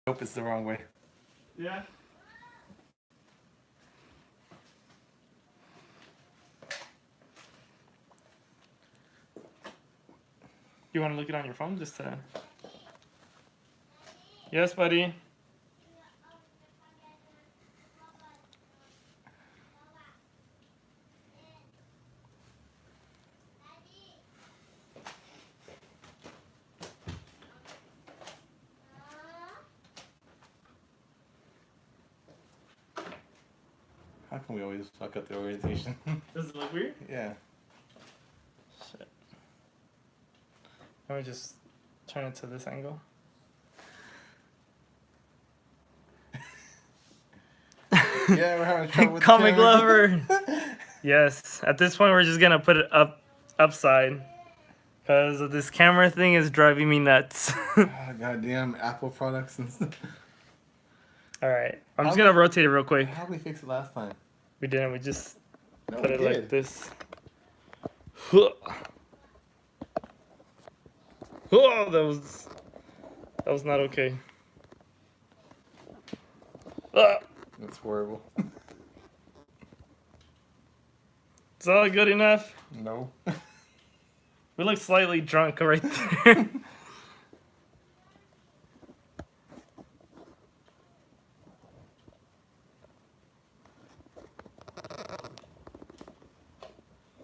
Nope, it's the wrong way. Yeah. You want to look it on your phone just to... Yes, buddy. How come we always fuck up the orientation? Does it look weird? Yeah. Shit. Let me just turn it to this angle. Yeah, we're having trouble with Comic the lover. Yes. At this point, we're just gonna put it upside, because this camera thing is driving me nuts. Goddamn Apple products and stuff. All right. I'm just gonna rotate it real quick. How did we fix it last time? We didn't. We just No, put we it did. like this. Oh, that was not okay. That's horrible. Is that good enough? No. We look slightly drunk right there.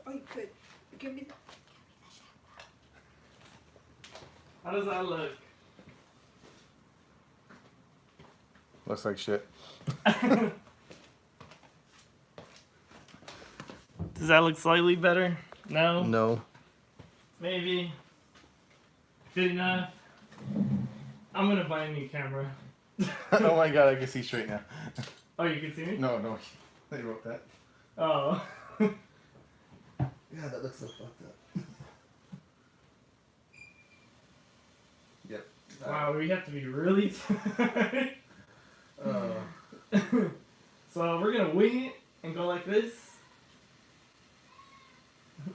Oh, you could give me. How does that look? Looks like shit. Does that look slightly better? No? No. Maybe. Good enough? I'm gonna buy a new camera. Oh my god, I can see straight now. Oh, you can see me? No. They wrote that. Oh. Yeah, that looks so fucked up. Yep. Wow, we have to be really tight. So we're gonna wing it and go like this.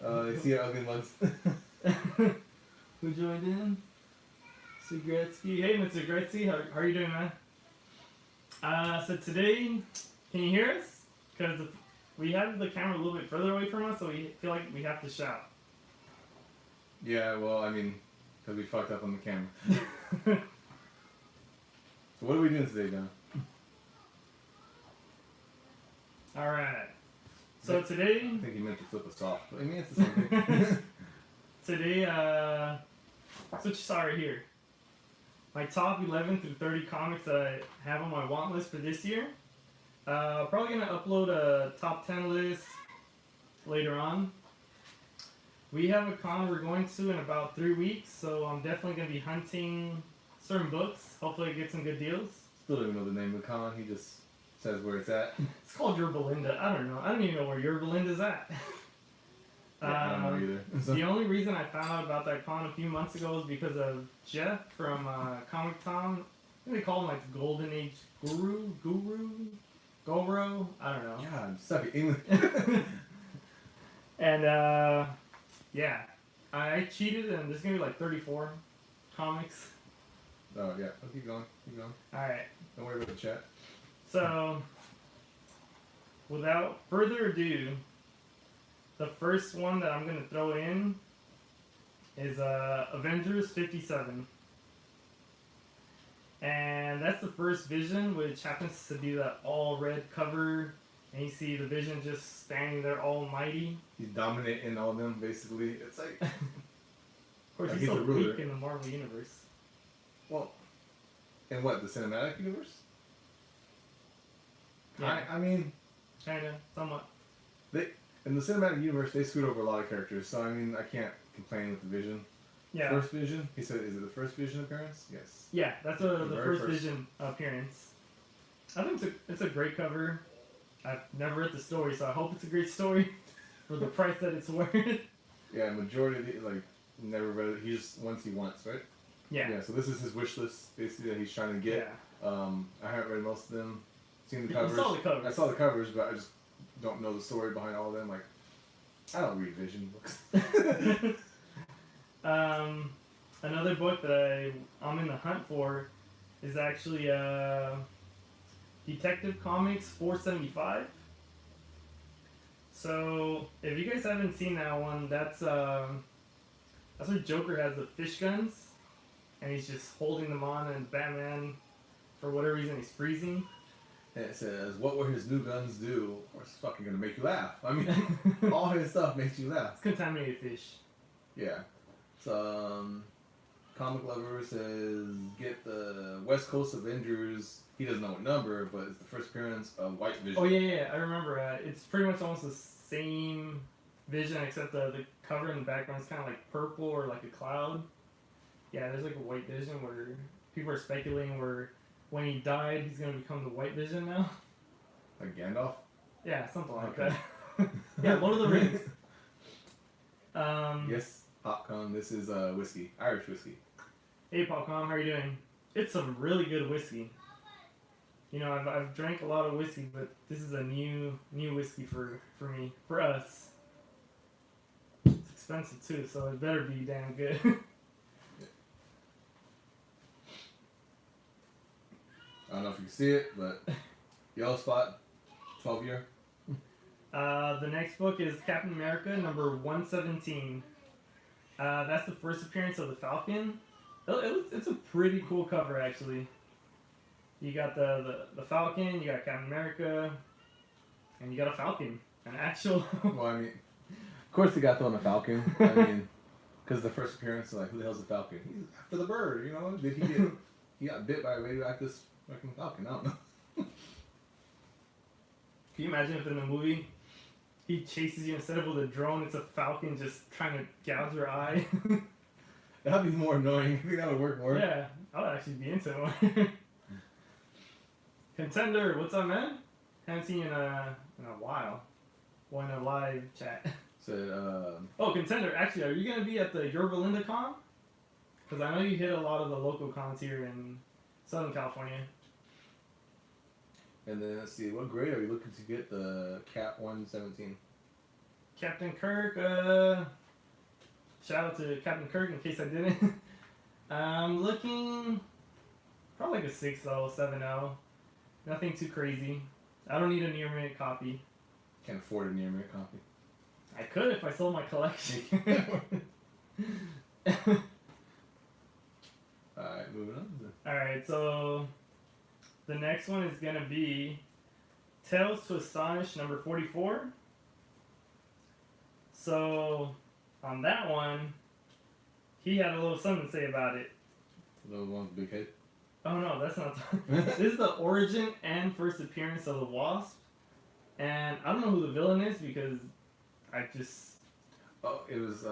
You see our ugly mugs? Who joined in? Mr. Gretzky. Hey, Mr. Gretzky, how are you doing, man? So today, can you hear us? Because we have the camera a little bit further away from us, so we feel like we have to shout. Yeah, well, I mean, because we fucked up on the camera. So what are we doing today, John? Alright. So today... I think he meant to flip us off, but I mean, it's the same thing. Today, that's what you saw right here. My top 11 through 30 comics that I have on my want list for this year. Probably going to upload a top 10 list later on. We have a con we're going to in about 3 weeks, so I'm definitely going to be hunting certain books. Hopefully I get some good deals. Still don't even know the name of the con, he just says where it's at. It's called Your Belinda. I don't know. I don't even know where Your Belinda's at. I don't know either. The only reason I found out about that con a few months ago was because of Jeff from Comic Tom. I think they call him like the Golden Age Guru? Goro? I don't know. God, suck it, English. And yeah, I cheated and there's going to be like 34 comics. Oh, yeah. Oh, keep going. Alright, Don't worry about the chat. so without further ado, the first one that I'm going to throw in is Avengers 57. And that's the first Vision, which happens to be that all red cover. And you see the Vision just standing there almighty. He's dominant in all of them, basically. It's like, Of course, Like he's he's so the ruler. weak in the Marvel Universe. well, in what, the cinematic universe? Yeah. I mean, Kinda, somewhat. in the cinematic universe, they screwed over a lot of characters, so I mean, I can't complain with the Vision. Yeah. First Vision? He said, is it the first Vision appearance? Yes. Yeah, that's The the very first first. Vision appearance. I think it's a great cover. I've never read the story, so I hope it's a great story for the price that it's worth. Yeah, majority of the, like, never read it. He just wants he wants, right? Yeah. So this is his wish list, basically, that he's trying to get. Yeah. I haven't read most of them. Seen the You covers. saw the covers. I saw the covers, but I just don't know the story behind all of them. Like, I don't read Vision books. Another book that I'm in the hunt for is actually Detective Comics 475. So if you guys haven't seen that one, that's where Joker has the fish guns, and he's just holding them on, and Batman, for whatever reason, he's freezing. And it says, "What will his new guns do?" Or it's fucking gonna make you laugh. I mean, all his stuff makes you laugh. It's contaminated fish. Yeah. So, Comic Lover says, get the West Coast Avengers. He doesn't know what number, but it's the first appearance of White Vision. Oh yeah, I remember. It's pretty much almost the same vision, except the cover in the background is kind of like purple or like a cloud. Yeah, there's like a White Vision where people are speculating where when he died, he's gonna become the White Vision now. Like Gandalf? Yeah, something like Okay. that. Yeah, Lord of the Rings. Yes, Popcorn. This is whiskey. Irish whiskey. Hey Popcom, how are you doing? It's some really good whiskey. You know, I've drank a lot of whiskey, but this is a new whiskey for me, for us. It's expensive too, so it better be damn good. I don't know if you can see it, but Yellow Spot, 12 year. The next book is Captain America number 117. That's the first appearance of the Falcon. It's a pretty cool cover, actually. You got the Falcon, you got Captain America, and you got a Falcon. An actual... Well, I mean, of course they got to on the Falcon. I mean, because the first appearance, like, who the hell's the Falcon? He's after the bird, you know? Did he get... he got bit by a radioactive fucking Falcon. I don't know. Can you imagine if in the movie he chases you instead of with a drone, it's a Falcon just trying to gouge your eye? That'd be more annoying. I think that would work more. Yeah, I would actually be into it. Contender, what's up, man? Haven't seen you in a while. Well, in a live chat. Said, Oh, Contender, actually, are you gonna be at the Yorba Linda Con? Because I know you hit a lot of the local cons here in Southern California. and then let's see, what grade are you looking to get the Cat 117? Captain Kirk, shout out to Captain Kirk in case I didn't. I'm looking probably like a 6.0, 7.0. Nothing too crazy. I don't need a near mint copy. Can't afford a near mint copy. I could if I sold my collection. Alright, moving on. Alright, so the next one is gonna be Tales to Astonish number 44. So on that one, he had a little something to say about it. Those ones with big head. Oh no, that's not. This is the origin and first appearance of the Wasp, and I don't know who the villain is because I just. Oh, it was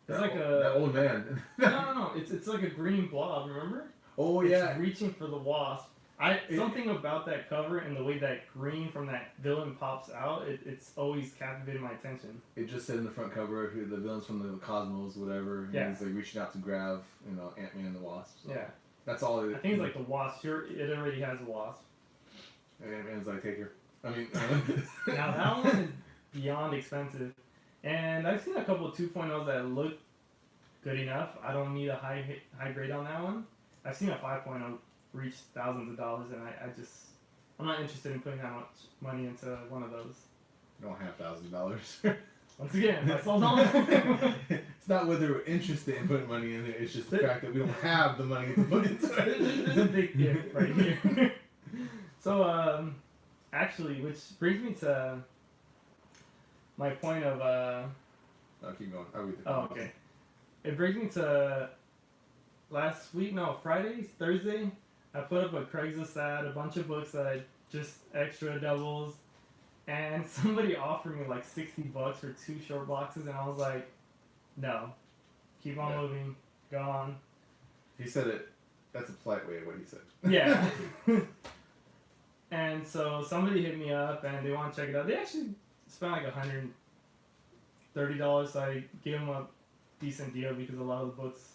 It's like that old man. No. It's like a green blob. Remember? Oh It's yeah. reaching for the Wasp. Something about that cover and the way that green from that villain pops out. It's always captivated my attention. It just said in the front cover who the villains from the Cosmos, whatever. And Yeah. he's like reaching out to grab, Ant-Man and the Wasp. So Yeah. that's all it is. I think it's like the Wasp. It already has a Wasp. And Ant-Man's like, take her. I mean, Now that one is beyond expensive, and I've seen a couple of 2.0s that look good enough. I don't need a high grade on that one. I've seen a 5.0 reach thousands of dollars, and I'm not interested in putting that much money into one of those. You don't have $1,000. Once again, if I sold all It's not whether we're interested in putting money in it. It's just the fact that we don't have the money to put into it. There's a big if right here. So, actually, which brings me to my point of Oh, keep going. I'll read the Oh, comments. okay. It brings me to Thursday, I put up a Craigslist ad, a bunch of books that I just extra doubles, and somebody offered me like $60 for 2 short boxes, and I was like, no, keep on Yeah. moving, go on. He said it. That's a polite way of what he said. Yeah. And so somebody hit me up and they want to check it out. They actually spent like $130, so I gave them a decent deal because a lot of the books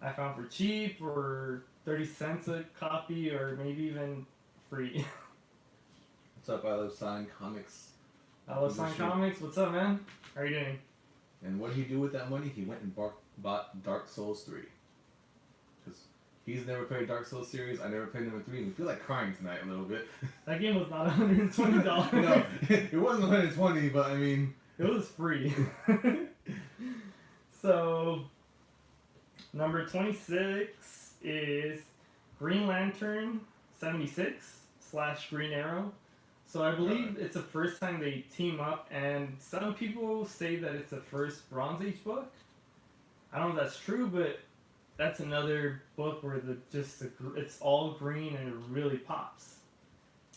I found for cheap or 30 cents a copy or maybe even free. What's up, I Love Sign Comics? I love Sign Publishing. Comics. What's up, man? How are you doing? And what did he do with that money? He went and bought Dark Souls 3. Because He's never played Dark Souls series. I never played number 3, and we feel like crying tonight a little bit. That game was not $120. No, it wasn't 120, but I mean, It was free. So, number 26 is Green Lantern 76 / Green Arrow. So I believe it's the first time they team up, and some people say that it's the first Bronze Age book. I don't know if that's true, but that's another book where it's all green and it really pops.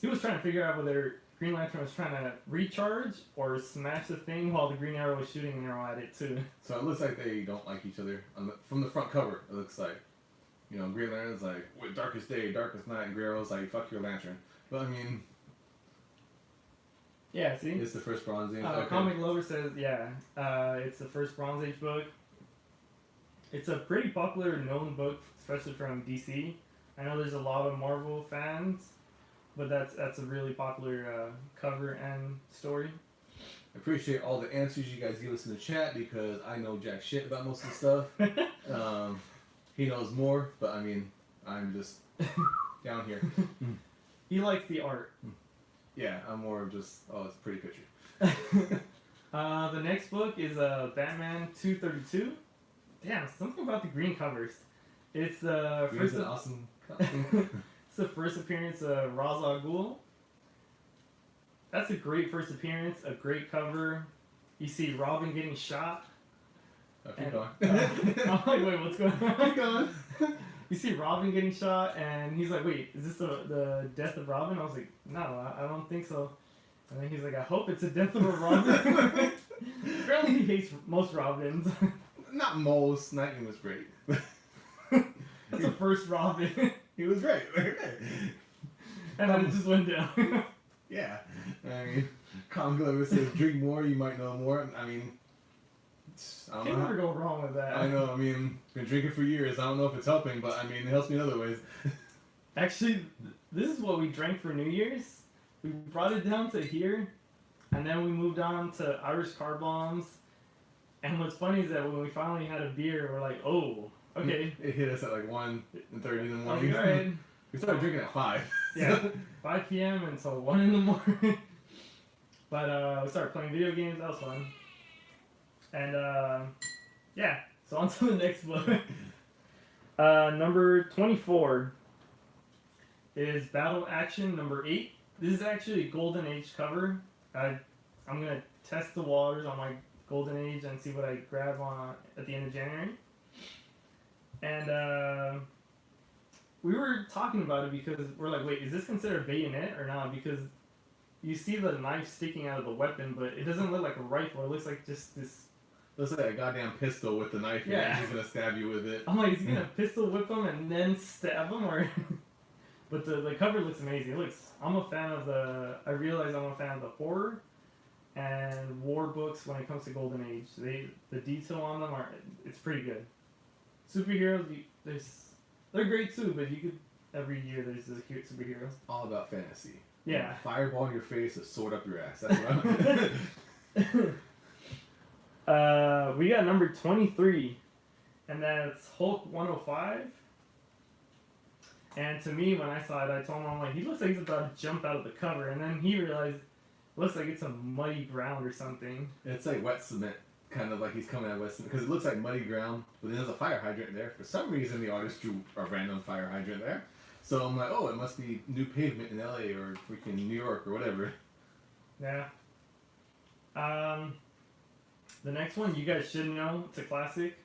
He was trying to figure out whether Green Lantern was trying to recharge or smash the thing while the Green Arrow was shooting an arrow at it too. so it looks like they don't like each other. From the front cover, it looks like, Green Lantern's like, with darkest day, darkest night, and Green Arrow's like, fuck your lantern. But I mean, Yeah, see? it's the first Bronze Age. Okay. Comic Lover says, it's the first Bronze Age book. It's a pretty popular known book, especially from DC. I know there's a lot of Marvel fans, but that's a really popular cover and story. I appreciate all the answers you guys give us in the chat because I know jack shit about most of the stuff. He knows more, but I mean, I'm just down here. He likes the art. Yeah, I'm more of just, it's a pretty picture. The next book is Batman 232. Damn, something about the green covers. It's the Green's first. an awesome costume. It's the first appearance of Ra's al Ghul. That's a great first appearance. A great cover. You see Robin getting shot. Keep And- going. I'm like, wait, what's going on? Keep going. You see Robin getting shot, and he's like, wait, is this the death of Robin? I was like, no, I don't think so. And then he's like, I hope it's the death of a Robin. Apparently he hates most Robins. Not most. Nightwing was great. That's the first Robin. He was great. And then it just went down. Yeah. I mean, Comic Lover says, drink more, you might know more. I mean, I don't Can't know. never go wrong with that. I know, I mean, been drinking for years. I don't know if it's helping, but I mean, it helps me in other ways. Actually, this is what we drank for New Year's. We brought it down to here, and then we moved on to Irish car bombs. And what's funny is that when we finally had a beer, we're like, oh, okay. It hit us at like 1:30 in the I was morning. like, all right. We started drinking at 5. Yeah, 5 p.m. until 1 in the morning. But we started playing video games. That was fun. And so on to the next book. Number 24 is Battle Action number 8. This is actually a Golden Age cover. I'm gonna test the waters on my Golden Age and see what I grab on at the end of January. And we were talking about it because we're like, wait, is this considered a bayonet or not? Because you see the knife sticking out of the weapon, but it doesn't look like a rifle. It looks like just this. Looks like a goddamn pistol with the knife in it. Yeah. He's gonna stab you with it. I'm like, is he gonna pistol whip him and then stab him, or? But the cover looks amazing. It looks. I'm a fan of the. I realize I'm a fan of the horror and war books when it comes to Golden Age. The detail on them it's pretty good. Superheroes, they're great too, but you could every year there's a superhero. All about fantasy. Yeah. Fireball in your face, a sword up your ass. That's what I'm. We got number 23, and that's Hulk 105. And to me, when I saw it, I told him, I'm like, he looks like he's about to jump out of the cover, and then he realized it looks like it's a muddy ground or something. It's like wet cement, kind of like he's coming out of wet cement, because it looks like muddy ground, but then there's a fire hydrant there. For some reason, the artist drew a random fire hydrant there. So I'm like, oh, it must be new pavement in LA or freaking New York or whatever. Yeah. The next one, you guys should know. It's a classic.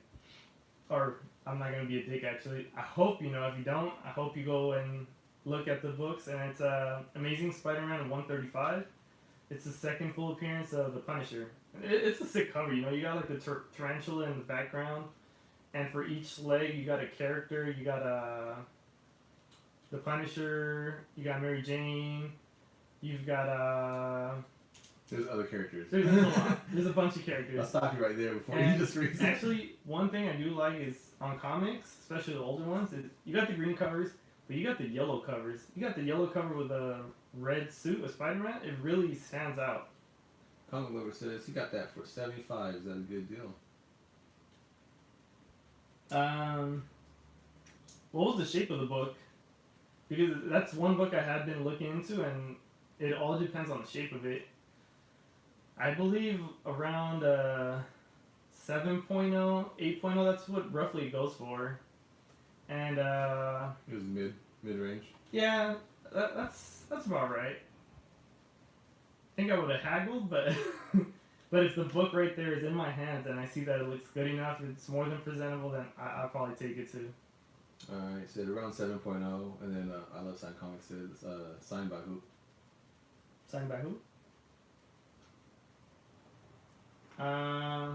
Or, I'm not going to be a dick, actually. I hope you know. If you don't, I hope you go and look at the books. And it's Amazing Spider-Man 135. It's the second full appearance of the Punisher. It's a sick cover, you know. You got like the tarantula in the background. And for each leg, you got a character. You got the Punisher. You got Mary Jane. You've got There's other characters. There's a lot. There's a bunch of I'll characters. stop you right there before And you just read it. actually, one thing I do like is on comics, especially the older ones, is you got the green covers, but you got the yellow covers. You got the yellow cover with a red suit of Spider-Man. It really stands out. Comic Lover says he got that for $75. Is that a good deal? what was the shape of the book? Because that's one book I have been looking into, and it all depends on the shape of it. I believe around 7.0, 8.0, that's what roughly it goes for. And It was mid range. yeah, that's about right. I think I would have haggled, but but if the book right there is in my hands and I see that it looks good enough, it's more than presentable, then I'll probably take it too. Alright, said around 7.0, and then I Love Sign Comics says signed by who? Signed by who? I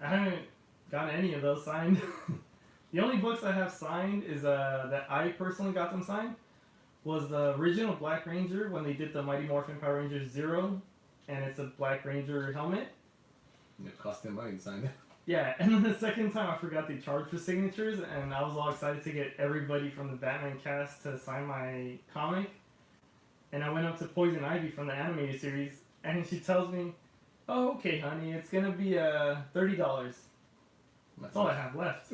haven't gotten any of those signed. The only books I have signed is that I personally got them signed was the original Black Ranger when they did the Mighty Morphin Power Rangers Zero, and it's a Black Ranger helmet. It cost them money to sign it. Yeah, and then the second time I forgot they charged for signatures, and I was all excited to get everybody from the Batman cast to sign my comic. And I went up to Poison Ivy from the animated series, and she tells me, "Oh, okay, honey, it's gonna be $30. That's all I have left."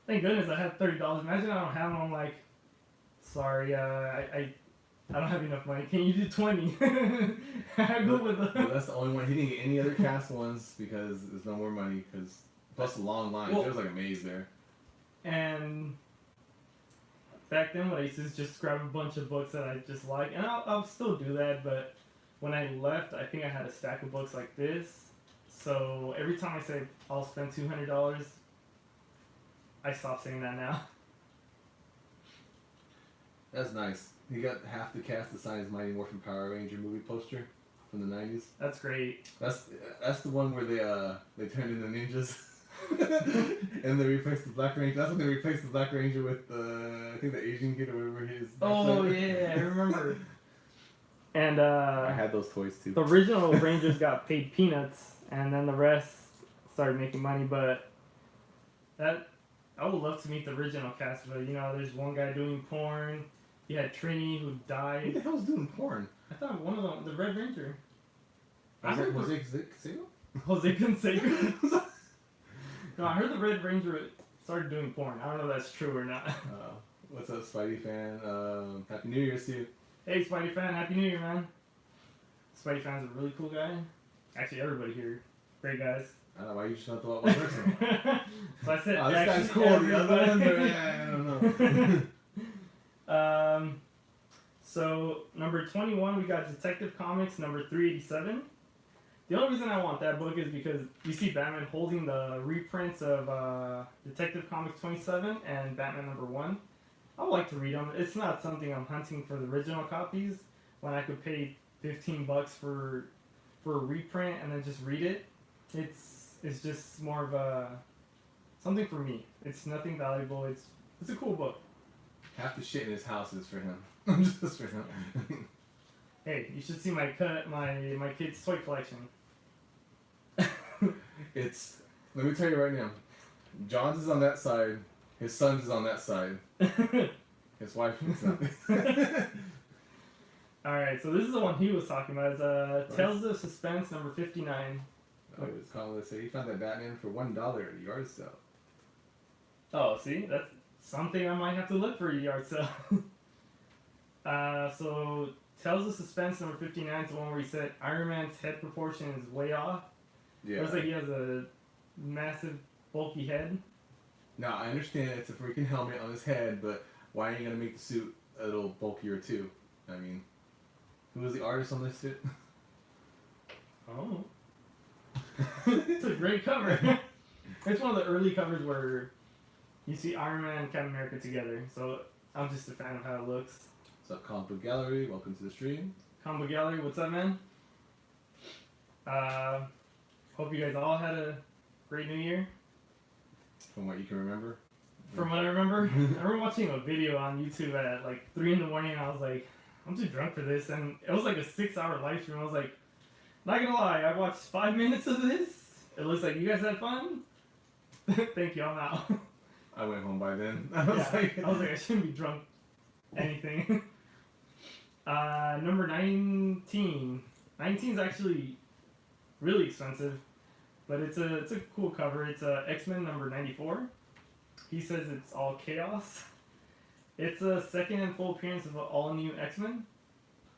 Thank goodness I have $30. Imagine I don't have them. I'm like, sorry, I don't have enough money. Can you do 20? I go with Well, the. that's the only one. He didn't get any other cast ones because there's no more money. Because plus the long lines, Well- there was like a maze there. And back then, what I used to do is just grab a bunch of books that I just like, and I'll still do that. But when I left, I think I had a stack of books like this. So every time I say I'll spend $200, I stop saying that now. That's nice. He got half the cast to sign his Mighty Morphin Power Ranger movie poster from the '90s. That's great. That's the one where they turned into ninjas. And they replaced the Black Ranger. That's when they replaced the Black Ranger with I think the Asian kid or whatever his. Oh yeah, I remember. And I had those toys too. the original Rangers got paid peanuts, and then the rest started making money. But that I would love to meet the original cast. But there's one guy doing porn. You had Trini who Who died. the hell's doing porn? I thought one of them, the Red Ranger, Was it remember- Canseco? Jose Canseco. No, I heard the Red Ranger started doing porn. I don't know if that's true or not. What's up, Spidey fan? Happy New Year, Steve. Hey, Spidey fan, Happy New Year, man. Spidey fan's a really cool guy. Actually, everybody here, great guys. I don't know why you just not throw out one person. So I said, Oh, this guy's actually, cool. The other ones are, everybody. I don't know. So number 21, we got Detective Comics number 387. The only reason I want that book is because you see Batman holding the reprints of Detective Comics 27 and Batman number 1. I would like to read them. It's not something I'm hunting for the original copies when I could pay $15 for a reprint and then just read it. It's just more of a something for me. It's nothing valuable. It's a cool book. Half the shit in his house is for him. Just for him. Hey, you should see my kid's toy collection. It's. Let me tell you right now. John's is on that side. His son's is on that side. His wife is not. Alright, so this is the one he was talking about. It's Tales of Suspense number 59. I was calling to say he found that Batman for $1 at a yard sale. Oh, see? That's something I might have to look for a yard sale. So Tales of Suspense number 59 is the one where he said Iron Man's head proportion is way off. Yeah. It looks like he has a massive, bulky head. Now I understand it's a freaking helmet on his head, but why are you gonna make the suit a little bulkier too? I mean, who was the artist on this suit? Oh. It's a great cover. It's one of the early covers where you see Iron Man and Captain America together. So I'm just a fan of how it looks. What's up, Comic Book Gallery? Welcome to the stream. Combo Gallery, what's up, man? Hope you guys all had a great New Year. From what you can remember. From what I remember, I remember watching a video on YouTube at like 3 in the morning, and I was like, I'm too drunk for this. And it was like a 6-hour live stream. I was like, not gonna lie, I watched 5 minutes of this. It looks like you guys had fun. Thank you, I'm out. I went home by then. I I was like, I shouldn't be drunk anything. Number 19. 19 is actually really expensive, but it's a cool cover. It's X-Men number 94. He says it's all chaos. It's a second and full appearance of an all-new X-Men.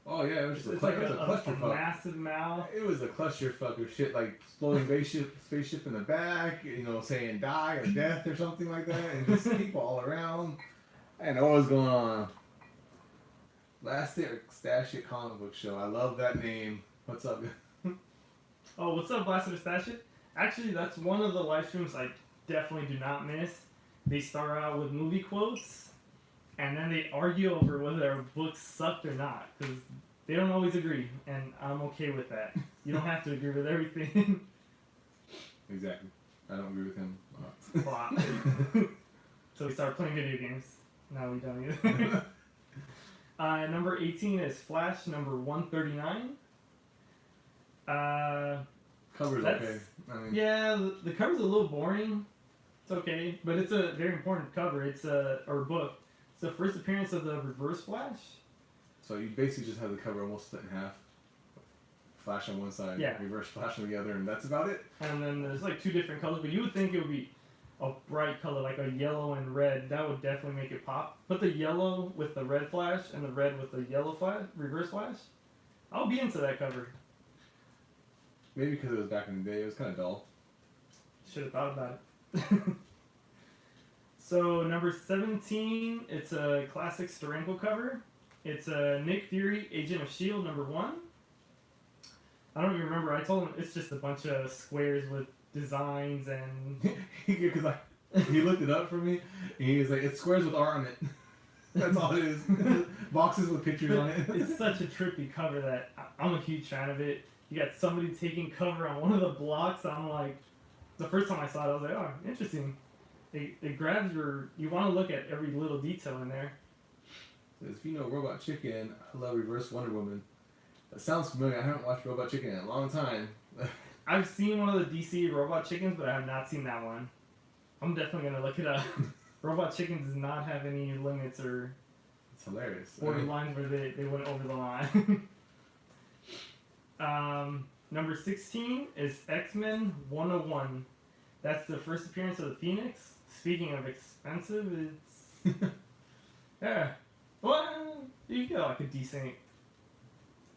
Oh yeah, it was just It's a, like it was a a clusterfuck. massive mouth. It was a clusterfuck of shit, like floating spaceship in the back, saying die or death or something like that, and just people all around. I didn't know what was going on. Last year, Stash It Comic Book Show. I love that name. What's up? Oh, what's up, Blasted Stash It? Actually, that's one of the live streams I definitely do not miss. They start out with movie quotes, and then they argue over whether their books sucked or not, because they don't always agree, and I'm okay with that. You don't have to agree with everything. Exactly. I don't agree with him. Flop. So we start playing video games. No, we don't either. Number 18 is Flash, number 139. Cover's That's- okay. I mean, Yeah, the cover's a little boring. It's okay, but it's a very important cover. It's or book. It's the first appearance of the Reverse Flash. so you basically just have the cover almost split in half. Flash on one side, Yeah. Reverse Flash on the other, and that's about it. And then there's like two different colors, but you would think it would be a bright color, like a yellow and red. That would definitely make it pop. Put the yellow with the red Flash and the red with the yellow Flash, Reverse Flash. I'll be into that cover. Maybe because it was back in the day, it was kind of dull. Should have thought about it. So number 17, it's a classic Steranko cover. It's a Nick Fury, Agent of S.H.I.E.L.D. number 1. I don't even remember. I told him it's just a bunch of squares with designs and... Because he looked it up for me, and he was like, "It's squares with art on it." That's all it is. Boxes with pictures on it. It's such a trippy cover that I'm a huge fan of it. You got somebody taking cover on one of the blocks. I'm like, the first time I saw it, I was like, oh, interesting. It grabs your... You want to look at every little detail in there. If you know Robot Chicken, I love Reverse Wonder Woman. That sounds familiar. I haven't watched Robot Chicken in a long time. I've seen one of the DC Robot Chickens, but I have not seen that one. I'm definitely going to look it up. Robot Chicken does not have any limits or It's hilarious. borderlines where they went over the line. Number 16 is X-Men 101. That's the first appearance of the Phoenix. Speaking of expensive, it's... yeah. Well, you get like a decent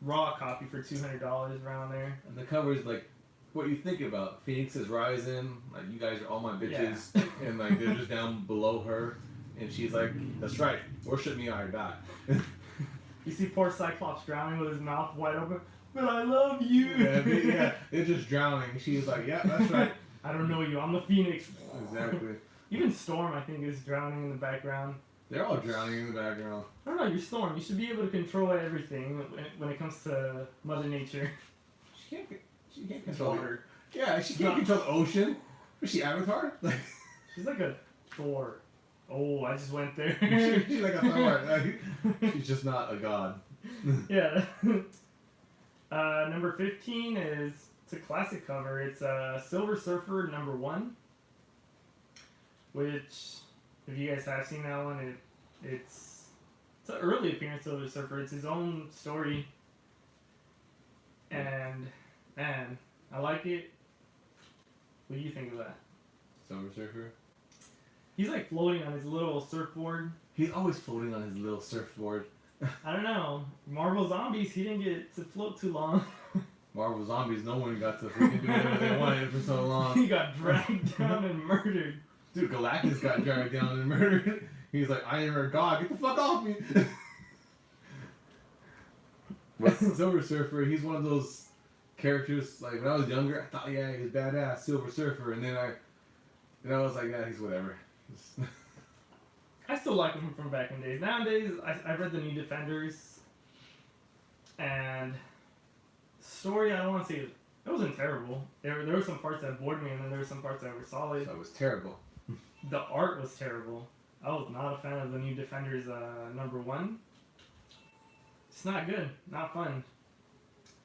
raw copy for $200 around there. And the cover is like what you think about. Phoenix is rising, like you guys are all my bitches, and like they're just down below her, and she's like, "That's right, worship me or die." You see poor Cyclops drowning with his mouth wide open. But I love you. yeah, they're just drowning. She's like, "Yeah, that's right." I don't know you. I'm the Phoenix. Exactly. Even Storm, I think, is drowning in the background. They're all drowning in the background. I don't know. You're Storm. You should be able to control everything when it comes to Mother Nature. She can't control Water. Yeah, she can't control the ocean. Was she Avatar? Like, She's like a Thor. Oh, I just went there. she's like a Thor. Like, she's just not a god. Yeah. Number 15 is, it's a classic cover. It's Silver Surfer number 1, which, if you guys have seen that one, it's an early appearance of Silver Surfer. It's his own story, and man, I like it. What do you think of that? Silver Surfer. He's like floating on his little surfboard. He's always floating on his little surfboard. I don't know. Marvel Zombies, he didn't get to float too long. Marvel Zombies, no one got to freaking do whatever they wanted for so long. He got dragged down and murdered. Dude, Galactus got dragged down and murdered. He's like, "I am your god, get the fuck off me." But Silver Surfer, he's one of those characters, like when I was younger, I thought, yeah, he's badass, Silver Surfer, and then I was like, yeah, he's whatever. I still like him from back in the days. Nowadays, I read the New Defenders, and story, I don't want to say it wasn't terrible. There were some parts that bored me, and then there were some parts that were solid. So it was terrible. The art was terrible. I was not a fan of the New Defenders number 1. It's not good, not fun.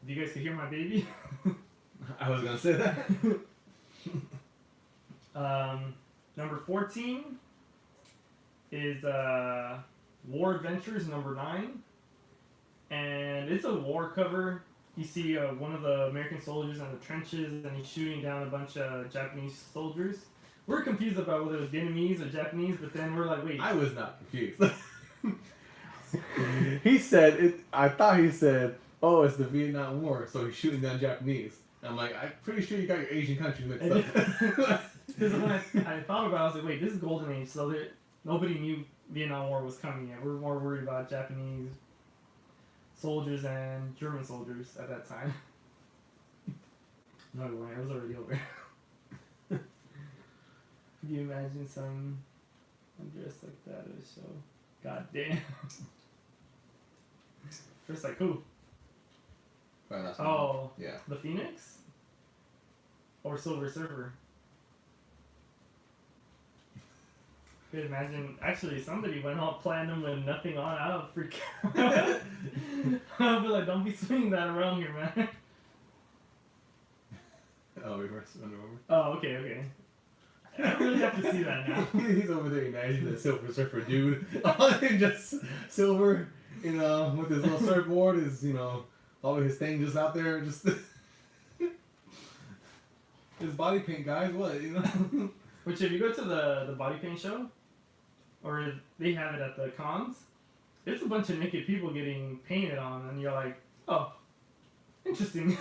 If you guys could hear my baby. I was gonna say that. Number 14 is War Adventures number 9, and it's a war cover. You see one of the American soldiers in the trenches, and he's shooting down a bunch of Japanese soldiers we're confused about whether it was Vietnamese or Japanese, but then we're like, wait. I was not confused. He said it. I thought he said, "Oh, it's the Vietnam War," so he's shooting down Japanese. And I'm like, I'm pretty sure you got your Asian countries mixed up. Because when I thought about it, I was like, wait, this is Golden Age, so nobody knew Vietnam War was coming yet. We were more worried about Japanese soldiers and German soldiers at that time. No, we weren't. It was already over. Could you imagine some dressed like that at a show? God damn. Dressed like who? Right, that's Oh, yeah. the Phoenix? Or Silver Surfer? Could imagine. Actually, somebody went all platinum with nothing on. I would freak out. I'll be like, don't be swinging that around here, man. Oh, reverse Under Armour. Oh, okay. I really have to see that now. He's over there imagining the Silver Surfer dude. Just silver, with his little surfboard, all of his thing just out there, just his body paint, guys. What, Which, if you go to the body paint show, or they have it at the cons, it's a bunch of naked people getting painted on, and you're like, oh, interesting.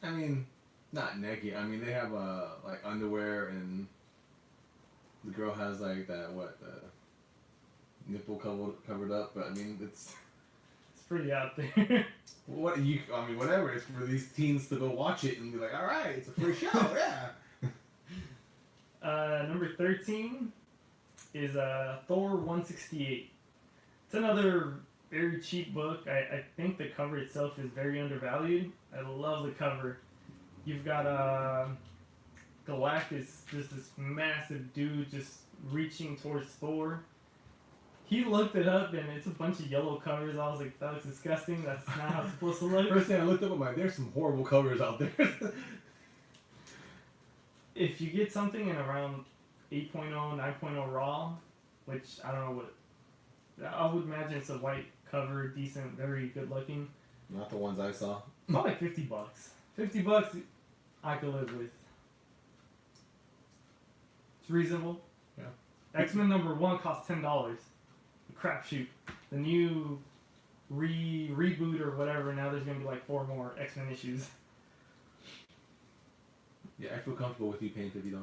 I mean, not naked. I mean, they have like underwear, and the girl has like that nipple covered up. But I mean, it's Pretty out there. whatever. It's for these teens to go watch it and be like, all right, it's a free show, yeah. Number 13 is Thor 168. It's another very cheap book. I think the cover itself is very undervalued. I love the cover. You've got Galactus, just this massive dude just reaching towards Thor. He looked it up and it's a bunch of yellow covers. I was like, that looks disgusting. That's not how it's supposed to look. First thing I looked up, I'm like, there's some horrible covers out there. If you get something in around 8.0, 9.0 raw, which I don't know what, I would imagine it's a white cover, decent, very good looking. Not the ones I saw. Probably like $50. $50 I could live with. It's reasonable. Yeah. X-Men number 1 costs $10. Crapshoot. The new reboot or whatever, now there's gonna be like 4 more X-Men issues. Yeah, I feel comfortable with you paying $50.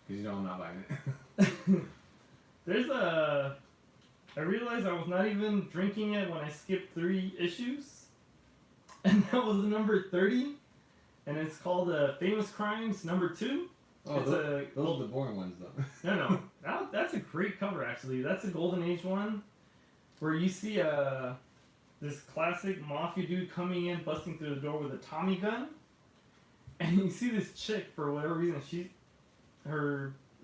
Because I'm not buying it. There's I realized I was not even drinking it when I skipped 3 issues. And that was number 30. And it's called Famous Crimes number 2. Oh, It's those are the boring ones, though. No. That's a great cover, actually. That's a Golden Age one. Where you see this classic mafia dude coming in, busting through the door with a Tommy gun. And you see this chick, for whatever reason,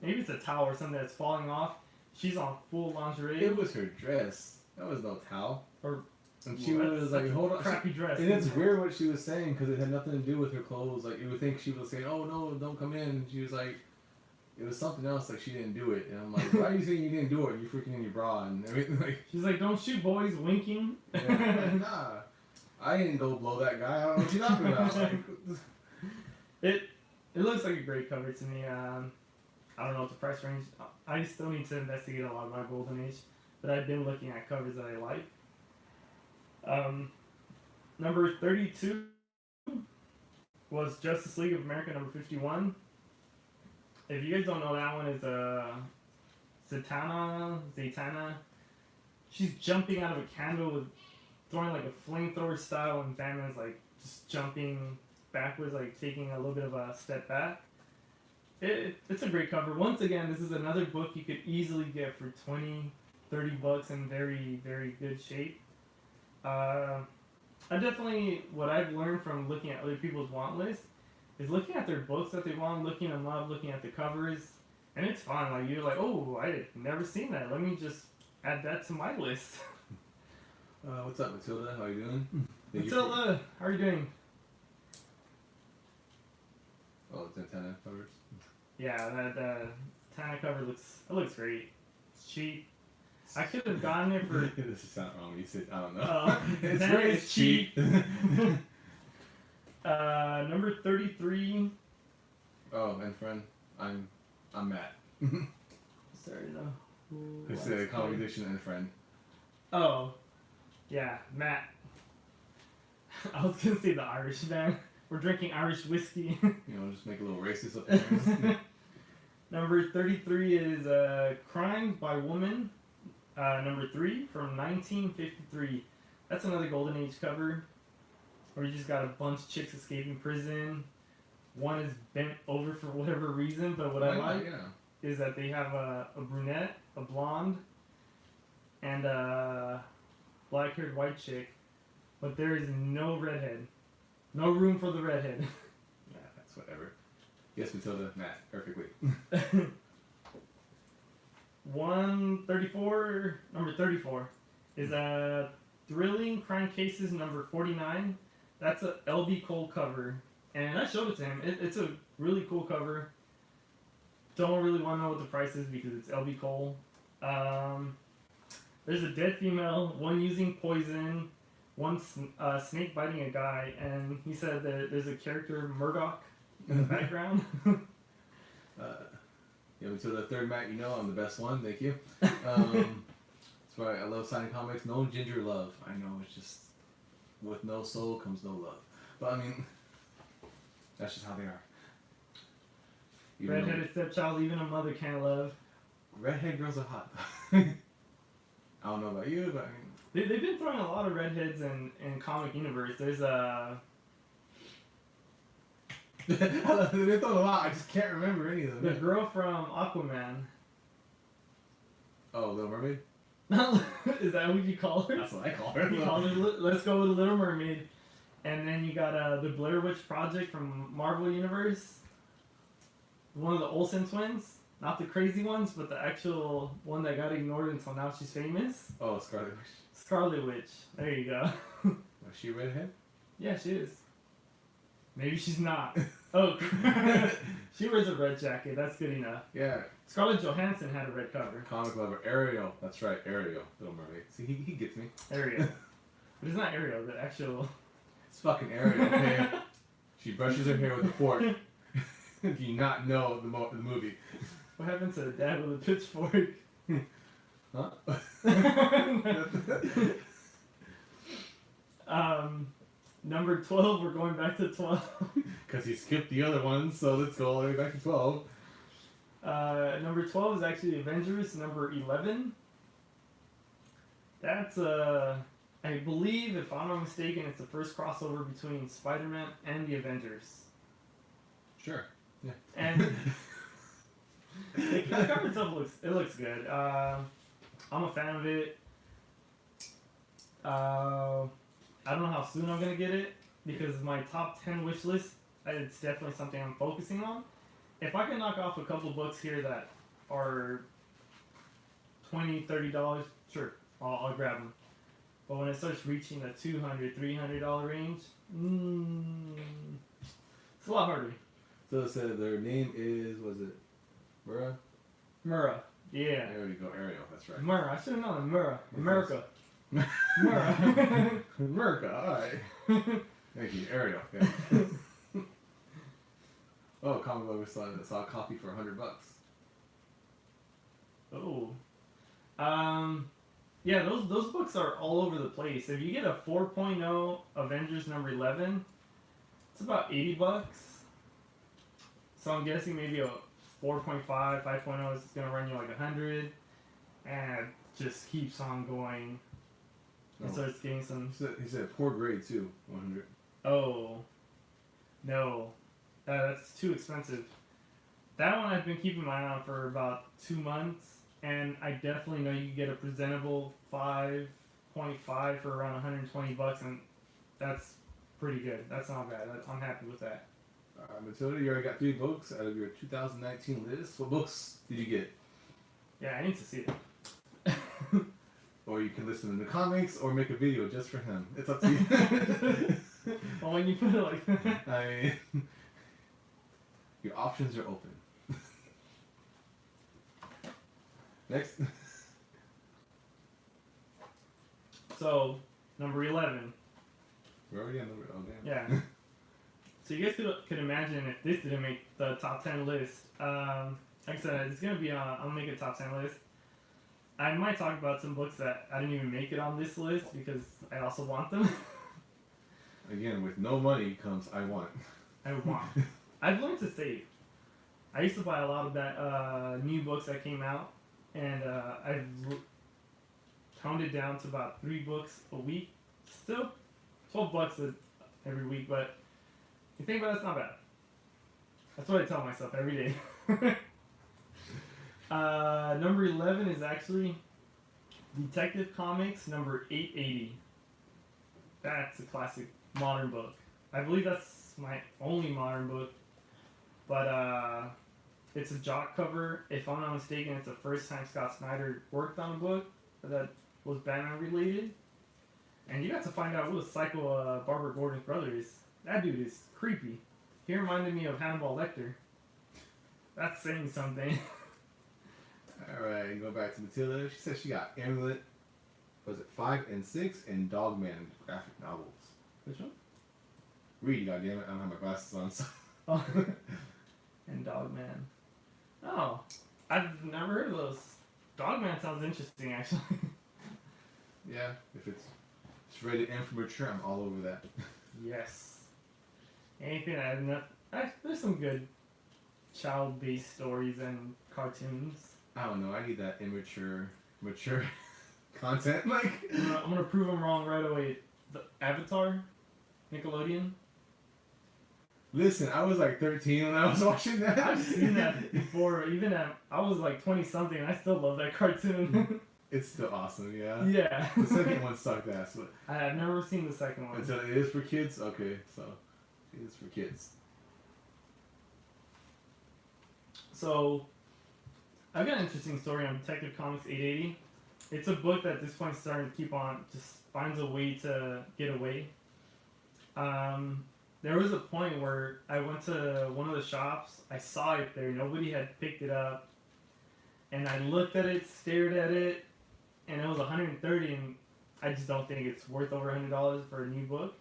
maybe it's a towel or something that's falling off. She's on full lingerie. It was her dress. That was no towel. And she Well, was like, hold on. Crappy dress. And it's weird what she was saying because it had nothing to do with her clothes. Like, you would think she was saying, oh, no, don't come in. And she was like, it was something else, like she didn't do it. And I'm like, why are you saying you didn't do it? You're freaking in your bra and everything. Like, She's like, don't shoot boys, winking. yeah, I'm like, nah, I didn't go blow that guy. I don't know what you're talking about. Like, It looks like a great cover to me. I don't know what the price range. I still need to investigate a lot about Golden Age, but I've been looking at covers that I like. Number 32 was Justice League of America number 51. If you guys don't know, that one is Zatanna. She's jumping out of a candle with throwing like a flamethrower style, and Batman's like just jumping backwards, like taking a little bit of a step back. It's a great cover. Once again, this is another book you could easily get for $20-$30 in very, very good shape. What I've learned from looking at other people's want list is looking at their books that they want, looking them up, looking at the covers, and it's fun. Like, you're like, oh, I've never seen that. Let me just add that to my list. what's up, Matilda? How you doing? Matilda, how are you doing? Oh, it's antenna covers. Yeah, that Tana cover looks great. It's cheap. I could have gotten it for. This is not wrong. You said, I don't know. It's It's great. great. It's cheap. Number 33. Oh, and friend, I'm Matt. Sorry, no. Who said comic edition and friend? Oh, yeah, Matt. I was gonna say the Irish man. We're drinking Irish whiskey. You know, just make a little racist up there. Number 33 is Crime by Woman. Number 3 from 1953. That's another Golden Age cover where you just got a bunch of chicks escaping prison. One is bent over for whatever reason, but what I like is that they have a brunette, a blonde, and a black-haired white chick, but there is no redhead. No room for the redhead. Yeah, that's whatever. Yes, Matilda, Matt, perfectly. 134, number 34, is Thrilling Crime Cases number 49. That's a L.B. Cole cover. And I showed it to him. It's a really cool cover. Don't really want to know what the price is because it's L.B. Cole. There's a dead female, one using poison, one snake biting a guy, and he said that there's a character, Murdoch, in the background. Yeah, until the third Matt, you know I'm the best one. Thank you. That's why I love signing comics. No ginger love. I know, it's just with no soul comes no love. But I mean, that's just how they are. Even Redheaded stepchild, even a mother can't love. Redhead girls are hot. I don't know about you, but I mean, They've been throwing a lot of redheads in comic universe. There's they've been throwing a lot. I just can't remember any of the them. girl from Aquaman. Oh, Little Mermaid. Is that what you call her? That's what I call her. You call her let's go with Little Mermaid. And then you got the Blair Witch Project from Marvel Universe. One of the Olsen twins. Not the crazy ones, but the actual one that got ignored until now she's famous. Oh, Scarlet Witch. Scarlet Witch. There you go. Was she a redhead? Yeah, she is. Maybe she's not. Oh, she wears a red jacket. That's good enough. Yeah. Scarlett Johansson had a red cover. Comic lover Ariel. That's right, Ariel. Little Mermaid. See, he gets me. Ariel. But it's not Ariel, the actual... It's fucking Ariel, okay? She brushes her hair with a fork. Do you not know the movie? What happened to the dad with a pitchfork? Huh? Number 12, we're going back to 12. Because he skipped the other ones, so let's go all the way back to 12. Number 12 is actually Avengers. Number 11. That's, I believe, if I'm not mistaken, it's the first crossover between Spider-Man and the Avengers. Sure. Yeah. And the cover itself looks good. I'm a fan of it. I don't know how soon I'm gonna get it because my top 10 wish list, it's definitely something I'm focusing on. If I can knock off a couple books here that are $20, $30, sure, I'll grab them. But when it starts reaching the $200, $300 range, it's a lot harder. So it said their name is, was it Mura? Murrah. Yeah. There we go, Ariel, that's right. Murrah. I should have known. Murrah. America. Murrah. America, alright. Thank you, Ariel. Yeah. Oh, Comic Lover saw a copy for $100. Oh. Yeah, those books are all over the place. If you get a 4.0 Avengers number 11, it's about $80. So I'm guessing maybe a 4.5, 5.0 is going to run you like 100, and it just keeps on going. And starts getting some. He said poor grade too, 100. Oh, no, that's too expensive. That one I've been keeping my eye on for about 2 months, and I definitely know you can get a presentable 5.5 for around $120, and that's pretty good. That's not bad. I'm happy with that. Matilda, you already got 3 books out of your 2019 list. What books did you get? Yeah, I need to see it. Or you can listen to the comics or make a video just for him. It's up to you. Well, when you put it like that. I mean, your options are open. Next. So, number 11. We're already on the... Oh, damn. Yeah. So you guys could imagine if this didn't make the top 10 list. Like I said, it's gonna be I'll make a top 10 list. I might talk about some books that I didn't even make it on this list because I also want them. Again, with no money comes I want. I want. I've learned to save. I used to buy a lot of that new books that came out, and I've toned it down to about 3 books a week. Still, $12 every week, but you think about it, it's not bad. That's what I tell myself every day. Number 11 is actually Detective Comics number 880. That's a classic modern book. I believe that's my only modern book, but it's a jock cover. If I'm not mistaken, it's the first time Scott Snyder worked on a book that was Batman related. And you got to find out what a psycho Barbara Gordon's brother is. That dude is creepy. He reminded me of Hannibal Lecter. That's saying something. Alright, go back to Matilda. She said she got Amulet, was it 5 and 6, and Dogman graphic novels. Which one? Read, goddammit. I don't have my glasses on, so. Oh. And Dogman. Oh, I've never heard of those. Dogman sounds interesting, actually. Yeah, if it's rated M for mature, I'm all over that. Yes. Anything that has enough. There's some good child-based stories and cartoons. I don't know. I need that immature, mature content. Like, I'm gonna prove them wrong right away. The Avatar, Nickelodeon. listen, I was like 13 when I was watching that. I've seen that before. Even I was like 20 something. I still love that cartoon. It's still awesome, yeah. Yeah. The second one sucked ass, but I've never seen the second one. until it is for kids, okay, so it is for kids. So, I've got an interesting story on Detective Comics 880. It's a book that at this point is starting to keep on, just finds a way to get away. There was a point where I went to one of the shops, I saw it there, nobody had picked it up, and I looked at it, stared at it, and it was $130, and I just don't think it's worth over $100 for a new book.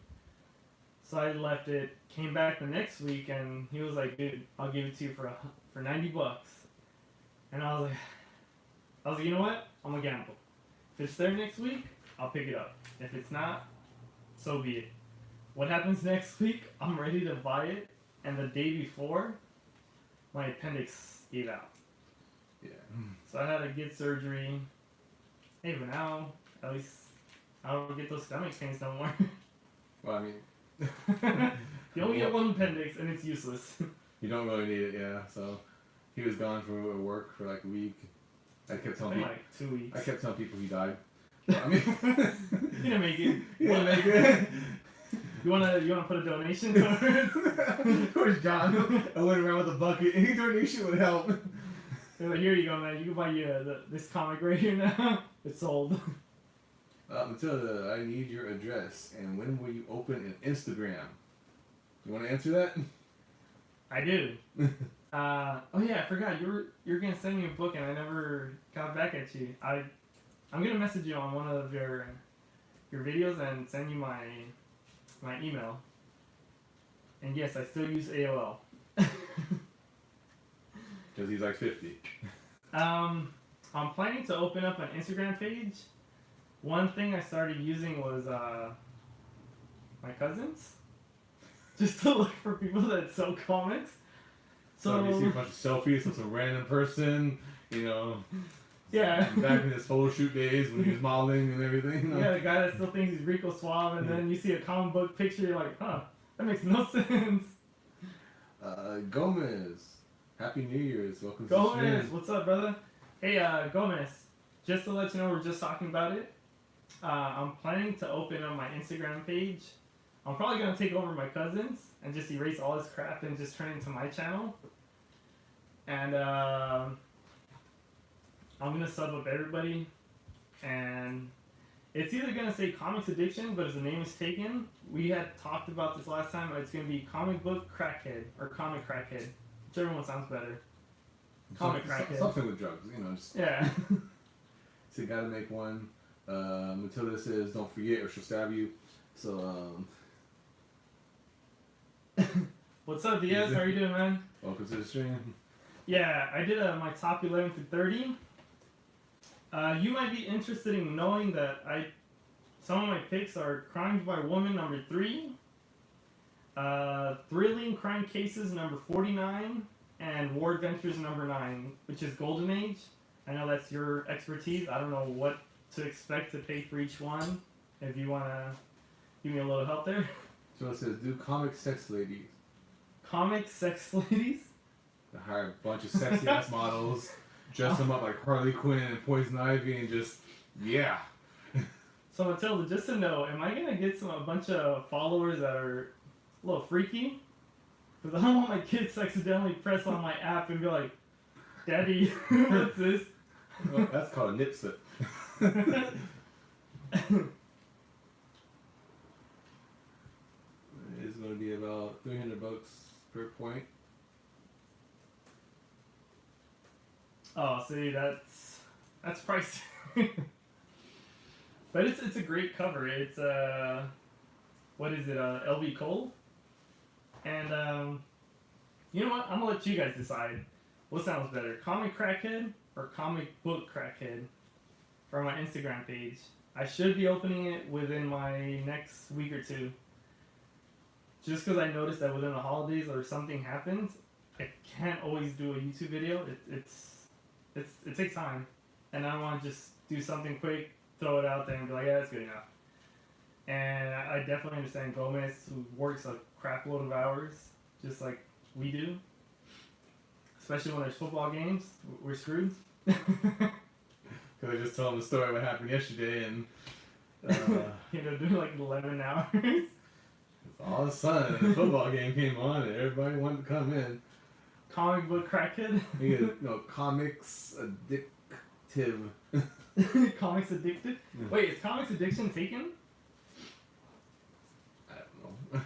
So I left it, came back the next week, and he was like, dude, I'll give it to you for $90. And I was like, you know what? I'm gonna gamble. If it's there next week, I'll pick it up. If it's not, so be it. What happens next week? I'm ready to buy it, and the day before, my appendix gave out. Yeah. So I had to get surgery. Hey, but now, at least I don't get those stomach pains no more. Well, I mean, You only get one appendix, and it's useless. you don't really need it, yeah. So he was gone for work for like a week. I kept telling people. Like 2 weeks. I kept telling people he died. I mean, You didn't make it. he didn't make it. You wanna put a donation towards? Where's John? I went around with a bucket. Any donation would help. They're like, here you go, man. You can buy this comic right here now. It's sold. Matilda, I need your address. And when will you open an Instagram? You want to answer that? I do. Oh yeah, I forgot. You're gonna send me a book, and I never got back at you. I'm gonna message you on one of your videos and send you my email. And yes, I still use AOL. Because he's like 50. I'm planning to open up an Instagram page. One thing I started using was my cousins, just to look for people that sell comics. So you see a bunch of selfies of some random person, Yeah. back in his photo shoot days when he was modeling and everything. Yeah, the guy that still thinks he's Rico Suave, and then you see a comic book picture, you're like, huh, that makes no sense. Gomez, Happy New Year's. Welcome to Gomez, the stream. what's up, brother? Hey, Gomez, just to let you know, we're just talking about it. I'm planning to open up my Instagram page. I'm probably going to take over my cousin's and just erase all his crap and just turn it into my channel. And I'm going to sub up everybody. And it's either going to say Comics Addiction, but if the name is taken, we had talked about this last time, it's going to be Comic Book Crackhead or Comic Crackhead. Whichever one sounds better. Comic Crackhead. Something with drugs, just. Yeah. So you gotta make one. Matilda says, don't forget or she'll stab you. So, What's up, Diaz? How are you doing, man? Welcome to the stream. Yeah, I did my top 11 through 30. You might be interested in knowing that some of my picks are Crimes by Woman number 3, Thrilling Crime Cases number 49, and War Adventures number 9, which is Golden Age. I know that's your expertise. I don't know what to expect to pay for each one. If you want to give me a little help there. So it says, do comic sex ladies. Comic sex ladies? They hire a bunch of sexy ass models, dress them up like Harley Quinn and Poison Ivy, and just, yeah. So Matilda, just to know, am I gonna get a bunch of followers that are a little freaky? Because I don't want my kids to accidentally press on my app and be like, "Daddy, what's this?" Well, that's called a nip slip. It's going to be about $300 per point. Oh, see, that's pricey. But it's a great cover. It's what is it? LB Cole. And you know what? I'm gonna let you guys decide. What sounds better, comic crackhead or comic book crackhead? From my Instagram page. I should be opening it within my next week or two. Just because I noticed that within the holidays or something happens, I can't always do a YouTube video. It takes time, and I want to just do something quick, throw it out there, and be like, yeah, that's good enough. And I definitely understand Gomez, who works a crap load of hours, just like we do. Especially when there's football games, we're screwed. Because I just told him the story what happened yesterday, and You know, doing like 11 hours. all of a sudden the football game came on, and everybody wanted to come in. Comic book crackhead. Comics addictive. Comics addicted. Wait, is comics addiction taken? I don't know.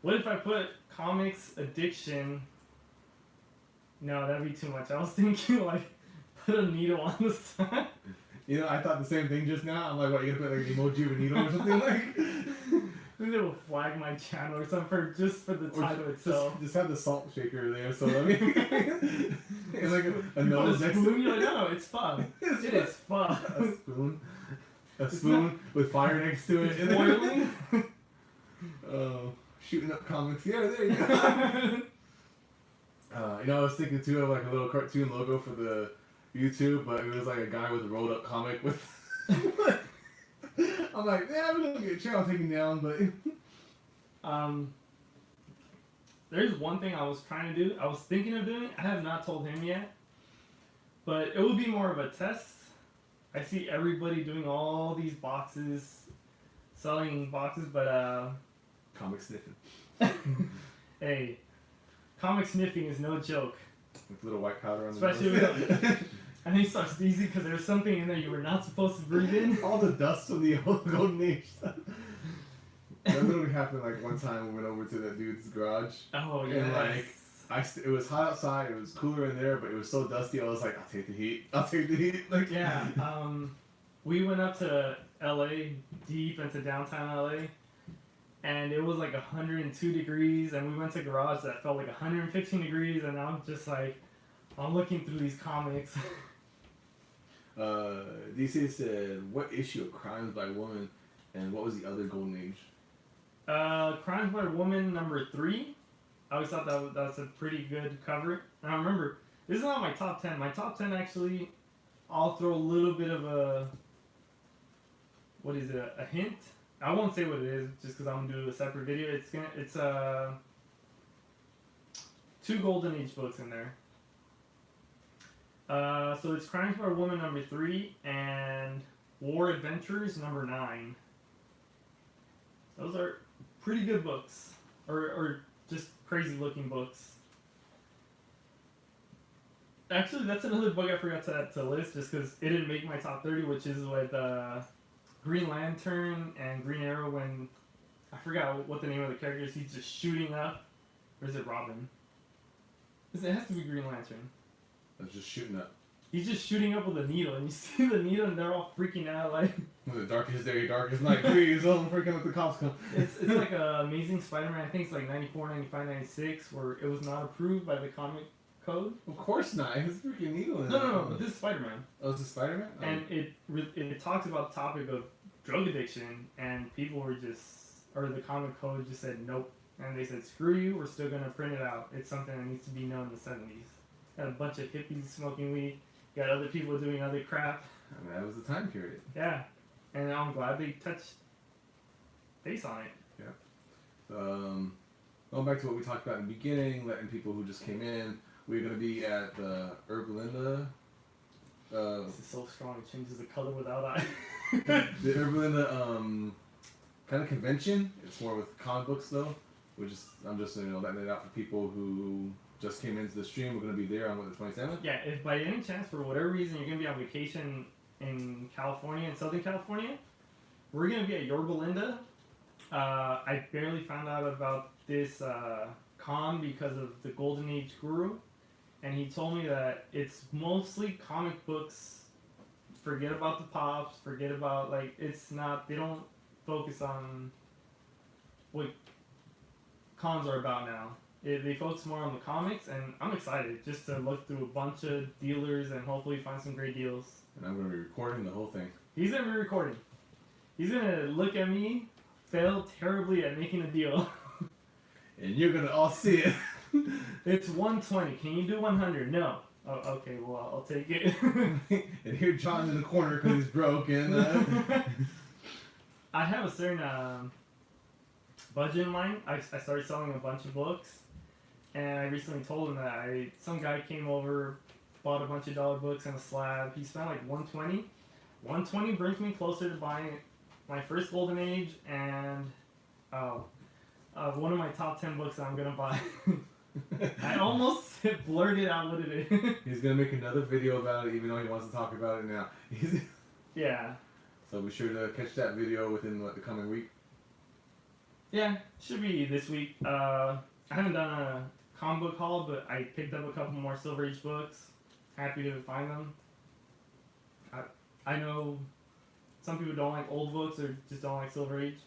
What if I put comics addiction? No, that'd be too much. I was thinking like put a needle on the side. You know, I thought the same thing just now. I'm like, what, you gonna put like an emoji of a needle or something like? Maybe they will flag my channel or something just for the title itself. Just have the salt shaker there, so I mean, it's like a You put nose a next spoon, to you're like, no, it's fun. It is fun. a spoon with fire next to it. It's boiling. Oh, shooting up comics. Yeah, there you go. I was thinking too of like a little cartoon logo for the YouTube, but it was like a guy with a rolled up comic with. I'm like, yeah, we're gonna get a channel taken down, but. There's one thing I was trying to do. I was thinking of doing. I have not told him yet, but it would be more of a test. I see everybody doing all these boxes, selling boxes, but Comic sniffing. hey, comic sniffing is no joke. With little white powder on Especially the nose. I think it starts easy because there's something in there you were not supposed to breathe in. All the dust from the old Golden Age stuff. That literally happened like one time we went over to that dude's garage. Oh And, yeah. It was hot outside, it was cooler in there, but it was so dusty, I was like, I'll take the heat. Like, Yeah. We went up to LA, deep into downtown LA, and it was like 102 degrees, and we went to a garage that felt like 115 degrees, and I'm just like, I'm looking through these comics. DC said, what issue of Crimes by Woman, and what was the other Golden Age? Crimes by Woman number 3. I always thought that was a pretty good cover. And I remember, this is not my top 10. My top 10 actually, I'll throw a little bit of a, what is it, a hint? I won't say what it is, just because I'm going to do a separate video. It's 2 Golden Age books in there. So it's Crimes by Woman number 3 and War Adventures number 9. Those are pretty good books, or just crazy looking books. Actually, that's another book I forgot to list just because it didn't make my top 30, which is with Green Lantern and Green Arrow when, I forgot what the name of the character is, he's just shooting up. Or is it Robin? It has to be Green Lantern. I was just shooting up. he's just shooting up with a needle, and you see the needle, and they're all freaking out. Like The darkest day, darkest night, please. Oh, I'm freaking out the cops come. it's like a Amazing Spider-Man. I think it's like 94, 95, 96, where it was not approved by the comic code. Of course not. It's freaking needle in it. No. But this is Spider-Man, Oh, it's a Spider-Man? Oh. and it talks about the topic of drug addiction, and people were just, or the comic code just said nope, and they said screw you. We're still gonna print it out. It's something that needs to be known in the 70s. Got a bunch of hippies smoking weed. Got other people doing other crap. I mean, that was the time period. Yeah, and I'm glad they touched base on it. Going back to what we talked about in the beginning, letting people who just came in, we're going to be at the Herbalinda. This is so strong. It changes the color without eye. The Herbalinda kind of convention. It's more with comic books though. I'm just letting it out for people who just came into the stream. We're going to be there on the 27th. Yeah, if by any chance, for whatever reason, you're going to be on vacation in California, in Southern California, we're going to be at Yorba Linda. I barely found out about this con because of the Golden Age Guru, and he told me that it's mostly comic books. Forget about the pops, forget about, like, it's not, they don't focus on what cons are about now. They focus more on the comics, and I'm excited just to look through a bunch of dealers and hopefully find some great deals. And I'm going to be recording the whole thing. He's going to be recording. He's going to look at me, fail terribly at making a deal. And you're going to all see it. It's 120. Can you do 100? No. Oh, okay, well, I'll take it. And here John in the corner because he's broke. And I have a certain budget in mind. I started selling a bunch of books. And I recently told him that some guy came over, bought a bunch of dollar books and a slab. He spent like 120. 120 brings me closer to buying my first Golden Age and one of my top 10 books that I'm gonna buy. I almost blurted out what it is. he's going to make another video about it, even though he wants to talk about it now. Yeah. So be sure to catch that video within the coming week. Yeah, should be this week. I haven't done a comic book haul, but I picked up a couple more Silver Age books. Happy to find them. I know some people don't like old books or just don't like Silver Age.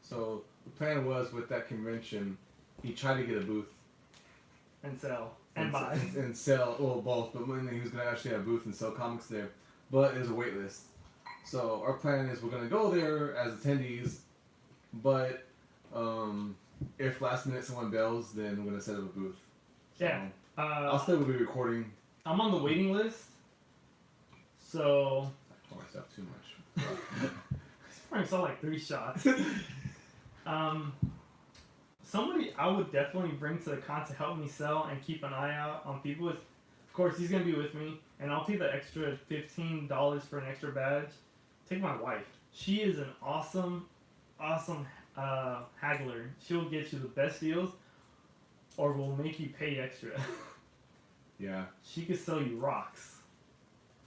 So the plan was with that convention, he tried to get a booth And sell. And buy. and sell, well, both. But when he was gonna actually have a booth and sell comics there, but there's a wait list. So our plan is we're gonna go there as attendees, but if last minute someone bails, then we're gonna set up a booth. So Yeah. I'll still be recording. I'm on the waiting list. So I told myself too much. I probably saw like 3 shots. Somebody I would definitely bring to the con to help me sell and keep an eye out on people is, of course, he's gonna be with me, and I'll pay the extra $15 for an extra badge. Take my wife. She is an awesome haggler. She'll get you the best deals, or will make you pay extra. Yeah, She could sell you rocks.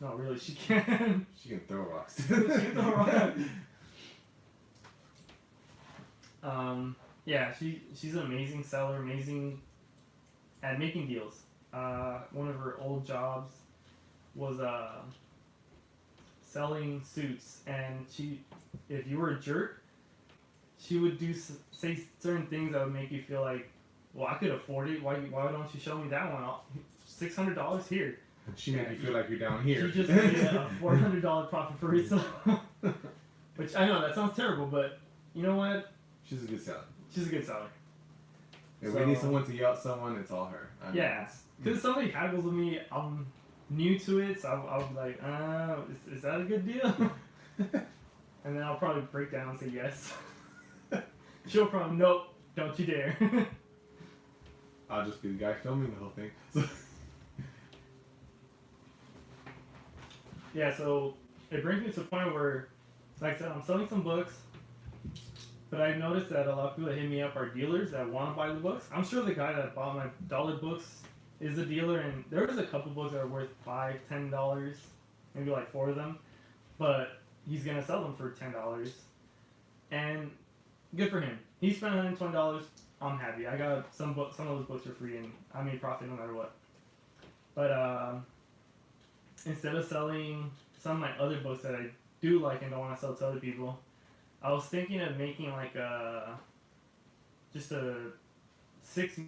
No, really, she can. she can throw rocks. She can throw rocks. Yeah, she's an amazing seller, amazing at making deals. One of her old jobs was selling suits, and if you were a jerk, she would say certain things that would make you feel like, well, I could afford it. Why don't you show me that one? $600 here. She make you feel like you're down here. She just made a $400 profit for herself. Which I know that sounds terrible, but you know what? She's a good seller. She's a good seller. If So- we need someone to yell at someone, it's all her. I mean, Yeah, it's- because somebody haggles with me, I'm new to it, so I'll be like, is that a good deal? And then I'll probably break down and say yes. She'll probably, nope, don't you dare. I'll just be the guy filming the whole thing. So, Yeah, so it brings me to the point where, like I said, I'm selling some books, but I've noticed that a lot of people that hit me up are dealers that want to buy the books. I'm sure the guy that bought my dollar books is a dealer, and there was a couple books that are worth $5, $10, maybe like 4 of them, but he's gonna sell them for $10, and good for him. He spent $120. I'm happy. I got some some of those books for free, and I made profit no matter what. But instead of selling some of my other books that I do like and don't want to sell to other people, I was thinking of making like just a 6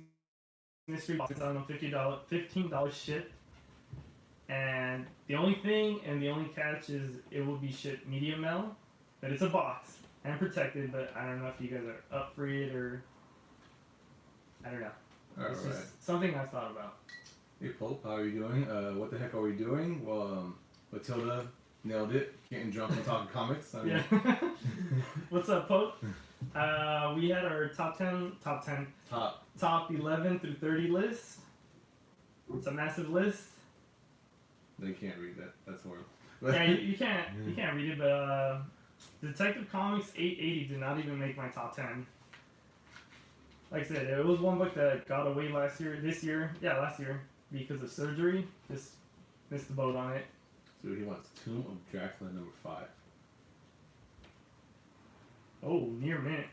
mystery boxes. I don't know, $15 ship. And the only thing and the only catch is it will be shipped medium mail, but it's a box and protected. But I don't know if you guys are up for it or I don't know. It's Alright. just something I thought about. Hey Pope, how are you doing? What the heck are we doing? Well, Matilda nailed it. Getting drunk and talking comics. I mean, Yeah. What's up, Pope? We had our top 11 through 30 list. It's a massive list. they can't read that. That's horrible. Yeah, you can't read it, but Detective Comics 880 did not even make my top 10. Like I said, it was one book that got away last year, because of surgery. Just missed the boat on it. So he wants Tomb of Dracula number 5. Oh, near mint.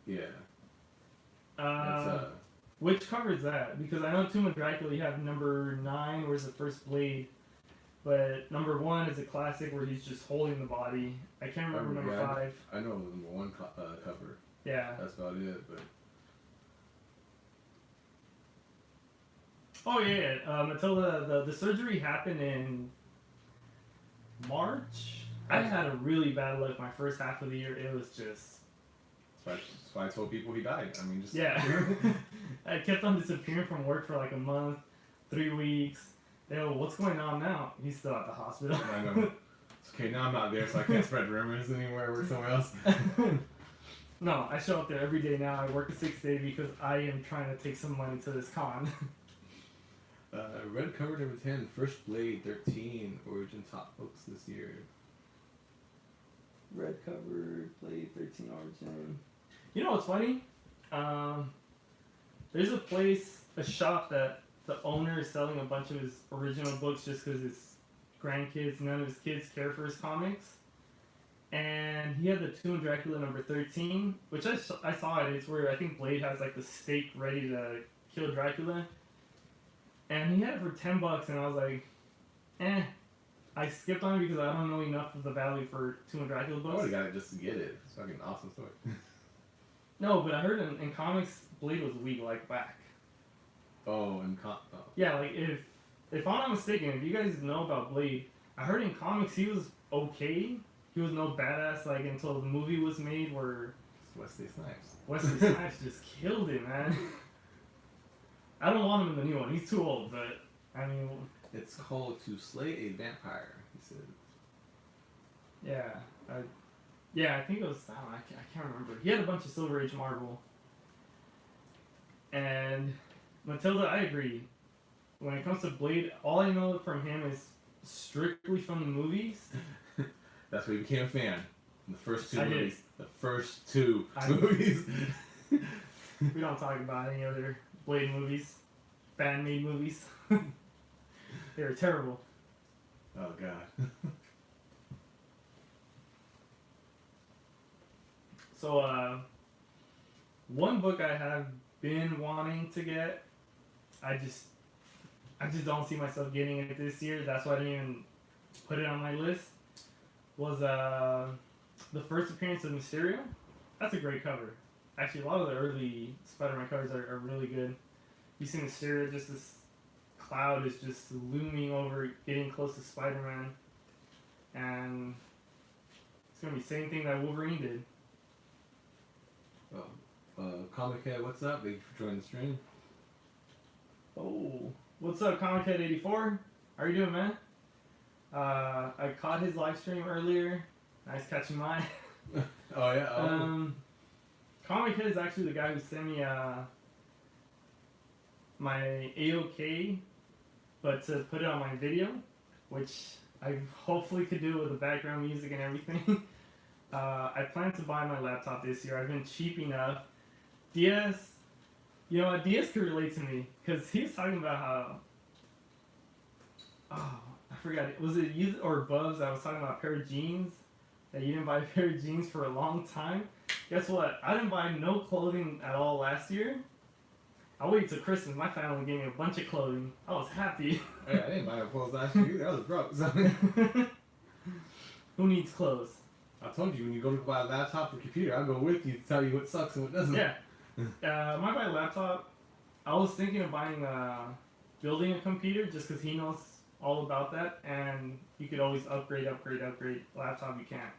Yeah. That's Which cover is that? Because I know Tomb of Dracula, you have number 9, where's the first blade. But number 1 is a classic where he's just holding the body. I can't remember number 5. I know the number 1 cover. Yeah. That's about it. But Oh yeah. Matilda, the surgery happened in March. I had a really bad luck my first half of the year. It was just that's why I told people he died. I mean, just yeah. I kept on disappearing from work for like a month, 3 weeks. They go, what's going on now? He's still at the hospital. I know. It's okay, now I'm not there, so I can't spread rumors anywhere. Work somewhere else. No, I show up there every day now. I work a 6 day because I am trying to take some money to this con. Red cover number 10, First Blade 13, Origin top books this year. Red cover, Blade 13 Origin. You know what's funny? There's a shop that the owner is selling a bunch of his original books just because his grandkids, none of his kids care for his comics. And he had the Tomb Dracula number 13, which I saw it. It's where I think Blade has like the stake ready to kill Dracula. And he had it for $10, and I was like, eh. I skipped on it because I don't know enough of the value for Tomb of Dracula I books. would've got it just to get it. It's fucking awesome story. No, but I heard in comics, Blade was weak, like whack. Oh, and Yeah, like if I'm not mistaken, if you guys know about Blade, I heard in comics he was okay. He was no badass like until the movie was made where it's Wesley Snipes. Wesley Snipes just killed him, man. I don't want him in the new one. He's too old, but I mean, It's called To Slay a Vampire, he said. yeah, I think it was. I can't remember. He had a bunch of Silver Age Marvel, and Matilda, I agree. When it comes to Blade, all I know from him is strictly from the movies. That's why he became a fan. The first 2 I did. movies. The first 2 I- movies. We don't talk about any other Blade movies, fan-made movies. They were terrible. Oh god. So, one book I have been wanting to get, I just don't see myself getting it this year. That's why I didn't even put it on my list. Was the first appearance of Mysterio. That's a great cover. Actually, a lot of the early Spider-Man covers are really good. You see Mysterio, just this cloud is just looming over, getting close to Spider-Man, and it's gonna be the same thing that Wolverine did. Comic Head, what's up? Thank you for joining the stream. Oh, what's up, Comic Head 84? How are you doing, man? I caught his live stream earlier. Nice catching mine. Oh yeah. Oh. Comic Head is actually the guy who sent me my AOK, but to put it on my video, which I hopefully could do with the background music and everything. I plan to buy my laptop this year. I've been cheap enough. Diaz, you know what? Diaz could relate to me because he was talking about how. Oh, I forgot. Was it you or Bubs that was talking about a pair of jeans? That you didn't buy a pair of jeans for a long time? Guess what? I didn't buy no clothing at all last year. I waited till Christmas. My family gave me a bunch of clothing. I was happy. Hey, I didn't buy no clothes last year either. I was broke. So. Who needs clothes? I told you when you go to buy a laptop or computer, I'll go with you to tell you what sucks and what doesn't. Yeah. My buy a laptop. I was thinking of buying building a computer just because he knows all about that, and you could always upgrade. Laptop you can't.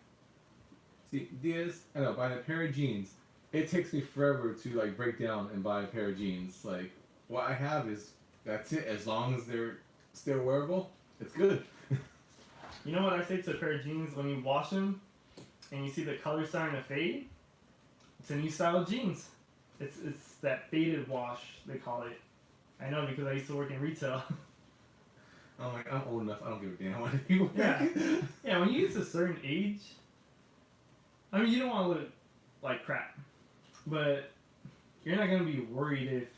See, Diaz, I know, buying a pair of jeans, it takes me forever to like break down and buy a pair of jeans. Like, what I have is, that's it. As long as they're still wearable, it's good. You know what I say to a pair of jeans when you wash them and you see the color starting to fade? It's a new style of jeans. It's that faded wash, they call it. I know because I used to work in retail. I'm like, I'm old enough, I don't give a damn what people Yeah. think. Yeah, when you get to a certain age, I mean, you don't want to look like crap, but you're not going to be worried if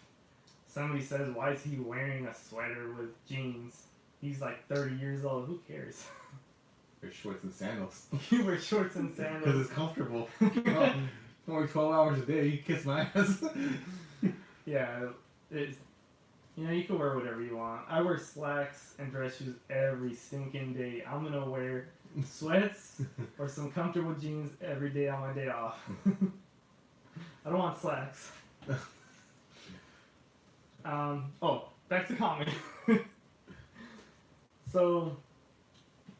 somebody says, why is he wearing a sweater with jeans? He's like 30 years old. Who cares? Wear shorts and sandals. You wear shorts and Because sandals. it's comfortable. Oh, only 12 hours a day, you kiss my ass. Yeah, it's, you know, you can wear whatever you want. I wear slacks and dress shoes every stinking day. I'm going to wear sweats or some comfortable jeans every day on my day off. I don't want slacks. Back to comic. So,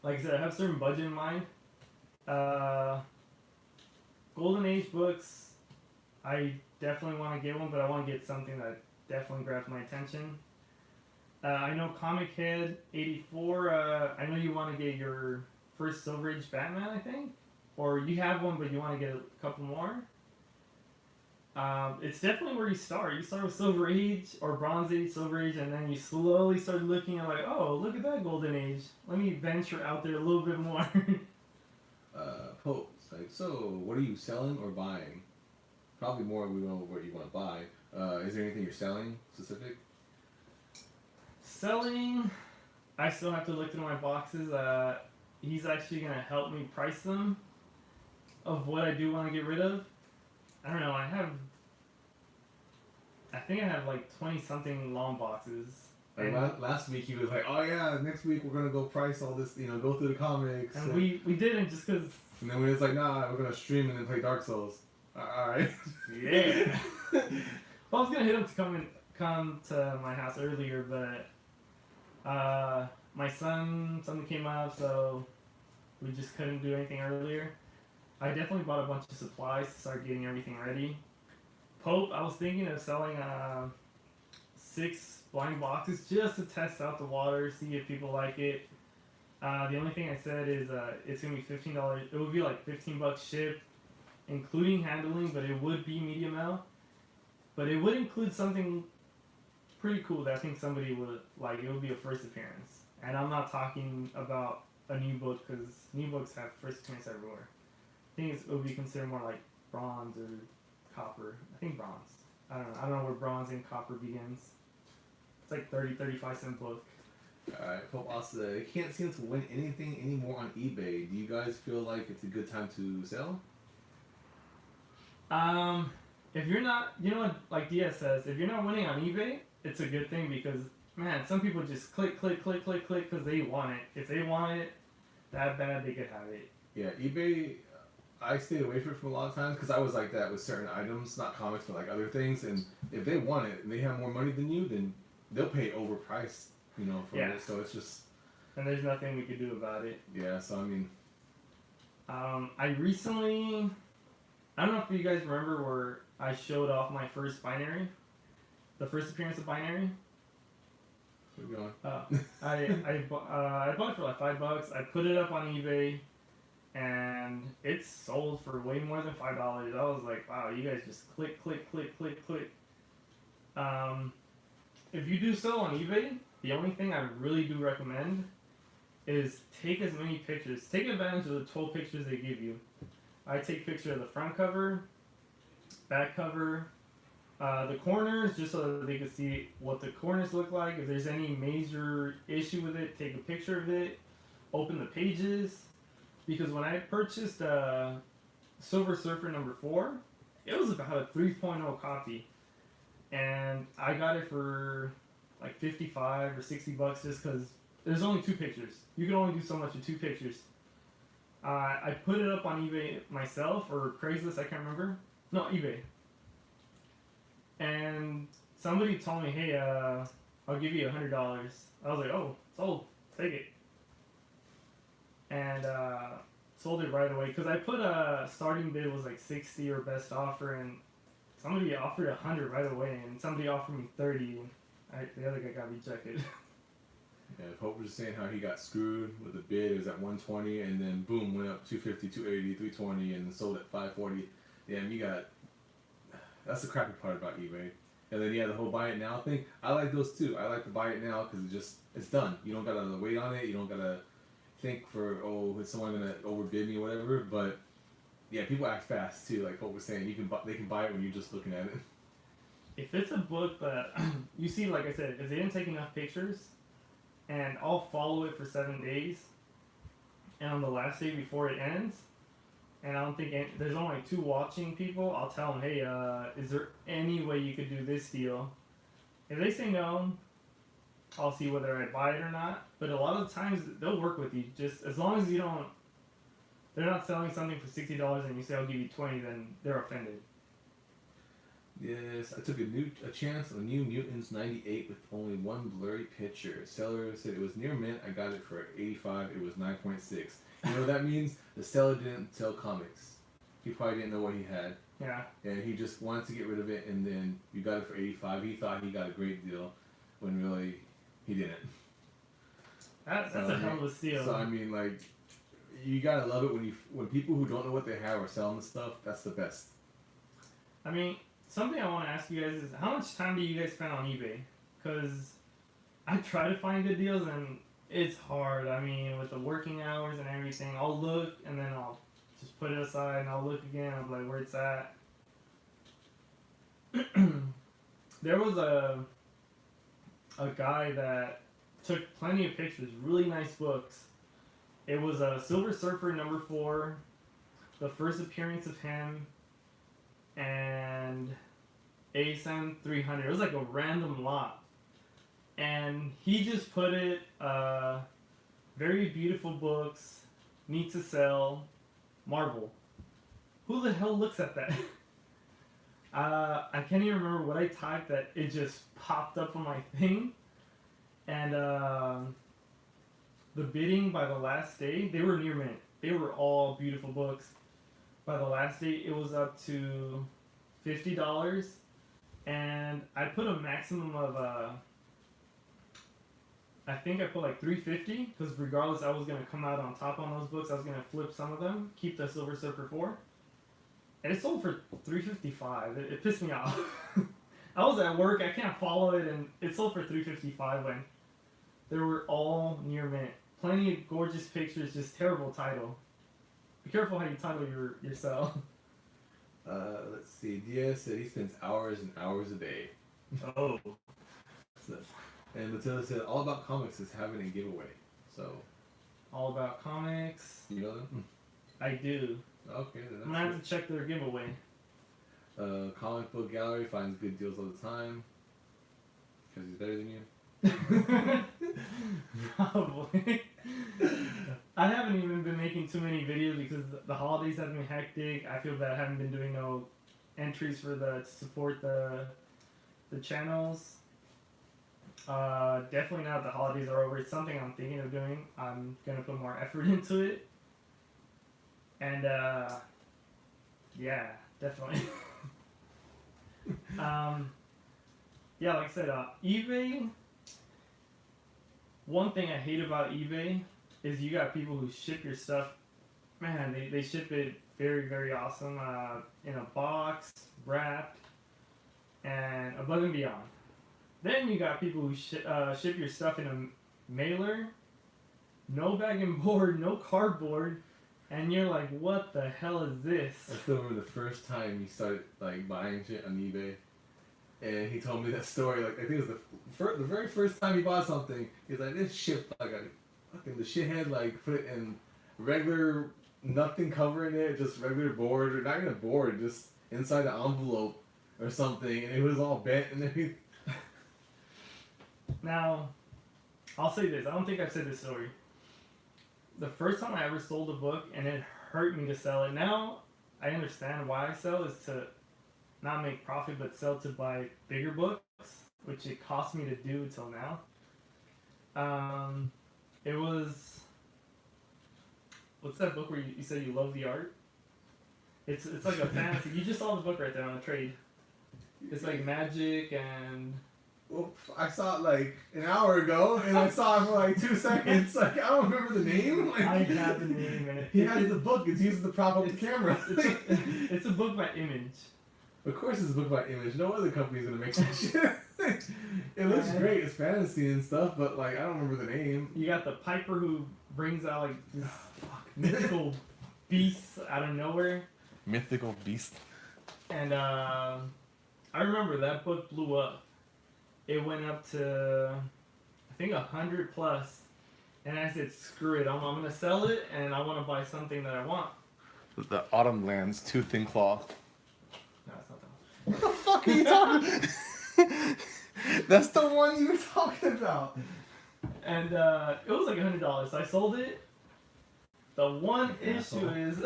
like I said, I have a certain budget in mind. Golden Age books, I definitely want to get one, but I want to get something that definitely grabs my attention. I know Comic Head 84, I know you want to get your first Silver Age Batman, I think? Or you have one, but you want to get a couple more? It's definitely where you start. You start with Silver Age or Bronze Age, Silver Age, and then you slowly start looking at like, oh, look at that Golden Age. Let me venture out there a little bit more. Pope, like, so what are you selling or buying? Probably more we know what you want to buy. Is there anything you're selling specific? Selling, I still have to look through my boxes. He's actually going to help me price them of what I do want to get rid of. I don't know, I think I have like 20 something long boxes. Like And, last week he was like, oh yeah, next week we're gonna go price all this, go through the comics. and we didn't just because, And then we was like, nah, we're gonna stream and then play Dark Souls. Alright. yeah. Well, I was going to hit him to come to my house earlier, but my son, something came up, so we just couldn't do anything earlier. I definitely bought a bunch of supplies to start getting everything ready. Pope, I was thinking of selling 6 blind boxes just to test out the water, see if people like it. The only thing I said is it's gonna be $15. It would be like $15 shipped, including handling, but it would be medium L. But it would include something pretty cool that I think somebody would like. It would be a first appearance, and I'm not talking about a new book because new books have first appearance everywhere. I think it would be considered more like bronze or copper. I think bronze. I don't know. I don't know where bronze and copper begins. It's like 35 cent book. Alright, Pope also you can't seem to win anything anymore on eBay. Do you guys feel like it's a good time to sell? If you're not, you know what, like Diaz says, if you're not winning on eBay, it's a good thing because, man, some people just click because they want it. If they want it that bad, they could have it. Yeah, eBay, I stayed away from it a lot of times because I was like that with certain items, not comics, but like other things. And if they want it and they have more money than you, then they'll pay overpriced, for Yeah. it. So it's just, And there's nothing we could do about it. yeah, so I mean, I recently, I don't know if you guys remember where I showed off my first binary, the first appearance of binary. keep going. I bought it for like $5. I put it up on eBay, and it sold for way more than $5. I was like, wow, you guys just click. If you do sell on eBay, the only thing I really do recommend is take as many pictures. Take advantage of the 12 pictures they give you. I take picture of the front cover, back cover, the corners, just so that they can see what the corners look like. If there's any major issue with it, take a picture of it. Open the pages, because when I purchased Silver Surfer number 4. It was about a 3.0 copy, and I got it for like 55 or 60 bucks just because there's only 2 pictures. You can only do so much with 2 pictures. I put it up on eBay myself or Craigslist, I can't remember. No, eBay. And somebody told me, hey, I'll give you $100. I was like, oh, sold, take it. And sold it right away because I put a starting bid was like 60 or best offer, and somebody offered 100 right away, and somebody offered me 30. And the other guy got rejected. Yeah, Pope was just saying how he got screwed with the bid. It was at 120, and then boom, went up 250, 280, 320, and sold at 540. Damn, you got. That's the crappy part about eBay. And then the whole buy it now thing. I like those too. I like to buy it now because it's done. You don't gotta wait on it. You don't gotta think for is someone gonna overbid me or whatever. But yeah, people act fast too. Like Pope was saying, they can buy it when you're just looking at it. If it's a book that you see, like I said, if they didn't take enough pictures, and I'll follow it for 7 days, and on the last day before it ends, and I don't think there's only 2 watching people, I'll tell them, hey, is there any way you could do this deal? If they say no, I'll see whether I buy it or not. But a lot of times they'll work with you, just as long as you don't. They're not selling something for $60 and you say I'll give you 20, then they're offended. Yes, I took a chance on a New Mutants 98 with only 1 blurry picture. Seller said it was near mint. I got it for 85. It was 9.6. You know what that means? The seller didn't sell comics. He probably didn't know what he had. Yeah. And he just wanted to get rid of it, and then you got it for 85. He thought he got a great deal, when really he didn't. That's a hell of a steal. So I mean, like, you gotta love it when people who don't know what they have are selling the stuff. That's the best. I mean, something I want to ask you guys is how much time do you guys spend on eBay? Because I try to find good deals and it's hard. I mean, with the working hours and everything, I'll look and then I'll just put it aside and I'll look again. I'm like, where it's at. There was a guy that took plenty of pictures, really nice books. It was a Silver Surfer number 4, the first appearance of him, and ASM 300. It was like a random lot. And he just put it, very beautiful books, need to sell, Marvel. Who the hell looks at that? I can't even remember what I typed that it just popped up on my thing. And the bidding by the last day, they were near mint. They were all beautiful books. By the last day, it was up to $50. And I put a maximum of, I think I put like $350, because regardless, I was going to come out on top on those books. I was going to flip some of them, keep the Silver Surfer 4. And it sold for $355. It pissed me off. I was at work, I can't follow it, and it sold for $355 when they were all near mint. Plenty of gorgeous pictures, just terrible title. Be careful how you title your sell. Let's see. Diaz said he spends hours and hours a day. Oh. And Matilda said all about comics is having a giveaway. So. All About Comics. You know them? I do. Okay, then that's I'm gonna have to check their giveaway. Comic Book Gallery finds good deals all the time. Because he's better than you. Probably. I haven't even been making too many videos because the holidays have been hectic. I feel that I haven't been doing no entries to support the channels. Definitely now that the holidays are over, it's something I'm thinking of doing. I'm gonna put more effort into it. And yeah, definitely. Yeah, like I said, eBay. One thing I hate about eBay is you got people who ship your stuff. Man, they ship it very, very awesome in a box, wrapped, and above and beyond. Then you got people who ship your stuff in a mailer, no bag and board, no cardboard, and you're like, what the hell is this? I still remember the first time he started like buying shit on eBay, and he told me that story. Like I think it was the very first time he bought something. He's like, this shit, like the shithead like put it in regular nothing covering it, just regular board, or not even a board, just inside the envelope or something, and it was all bent and everything. Now, I'll say this. I don't think I've said this story. The first time I ever sold a book, and it hurt me to sell it. Now, I understand why I sell is to not make profit, but sell to buy bigger books, which it cost me to do till now. It was, what's that book where you say you love the art? It's like a fantasy. You just saw the book right there on the trade. It's like magic and... Well, I saw it like an hour ago, and I saw it for like 2 seconds. Like, I don't remember the name. Like, I have the name in it. He has the book. It's using the prop up the camera. It's a book by Image. Of course, it's a book by Image. No other company's gonna make that shit. It looks great. It's fantasy and stuff, but like, I don't remember the name. You got the Piper who brings out like this mythical beast out of nowhere. Mythical beast. And I remember that book blew up. It went up to, I think 100 plus. And I said, screw it, I'm gonna sell it, and I want to buy something that I want. The Autumn Lands Tooth and Claw. No, it's not that one. What the fuck are you talking? That's the one you were talking about. And it was like $100, so I sold it. The one issue is,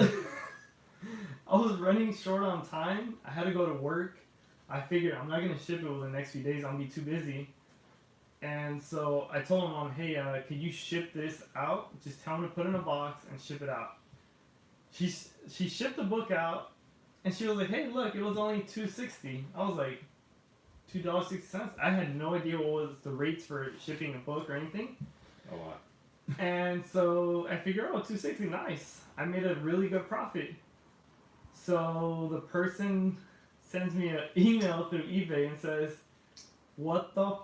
I was running short on time. I had to go to work. I figured I'm not gonna ship it within the next few days. I'm gonna be too busy. And so I told my mom, hey, could you ship this out? Just tell me to put it in a box and ship it out. She shipped the book out, and she was like, hey, look, it was only $2.60. I was like, $2.60? I had no idea what was the rates for shipping a book or anything. A lot. And so I figured, oh, $2.60, nice. I made a really good profit. So the person sends me an email through eBay and says, what the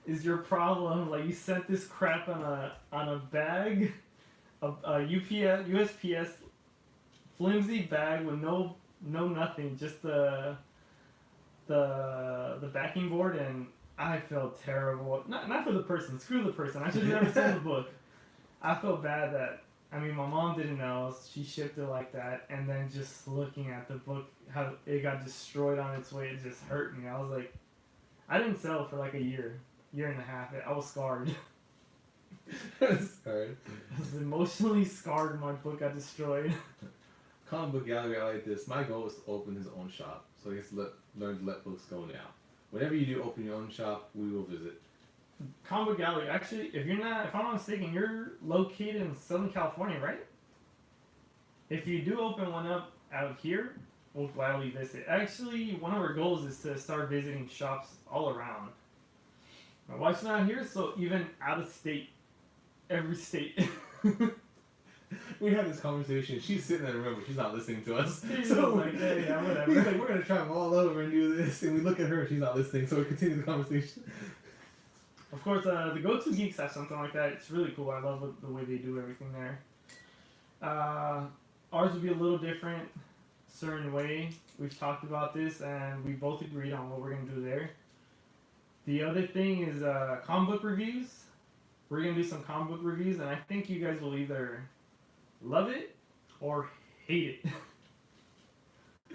is your problem? Like, you sent this crap on a bag, a USPS flimsy bag with no nothing, just the backing board, and I felt terrible. Not for the person, screw the person. I should have never sold the book. I felt bad that, I mean, my mom didn't know, she shipped it like that, and then just looking at the book, how it got destroyed on its way, it just hurt me. I was like, I didn't sell it for like a year and a half. I was scarred. Scarred. I was emotionally scarred when my book got destroyed. Comic Book Gallery, I like this. My goal is to open his own shop, so he has to learn to let books go now. Whenever you do open your own shop, we will visit. Comic Book Gallery, actually, if I'm not mistaken, you're located in Southern California, right? If you do open one up out here, we'll gladly visit. Actually, one of our goals is to start visiting shops all around. My wife's not here, so even out of state, every state. We had this conversation. She's sitting in the room, but she's not listening to us. She's So like, hey, yeah, whatever. he's like, we're gonna travel all over and do this, and we look at her, she's not listening, so we continue the conversation. Of course, the Go-To Geeks have something like that. It's really cool. I love the way they do everything there. Ours would be a little different, certain way. We've talked about this, and we both agreed on what we're gonna do there. The other thing is comic book reviews. We're gonna do some comic book reviews, and I think you guys will either love it or hate it.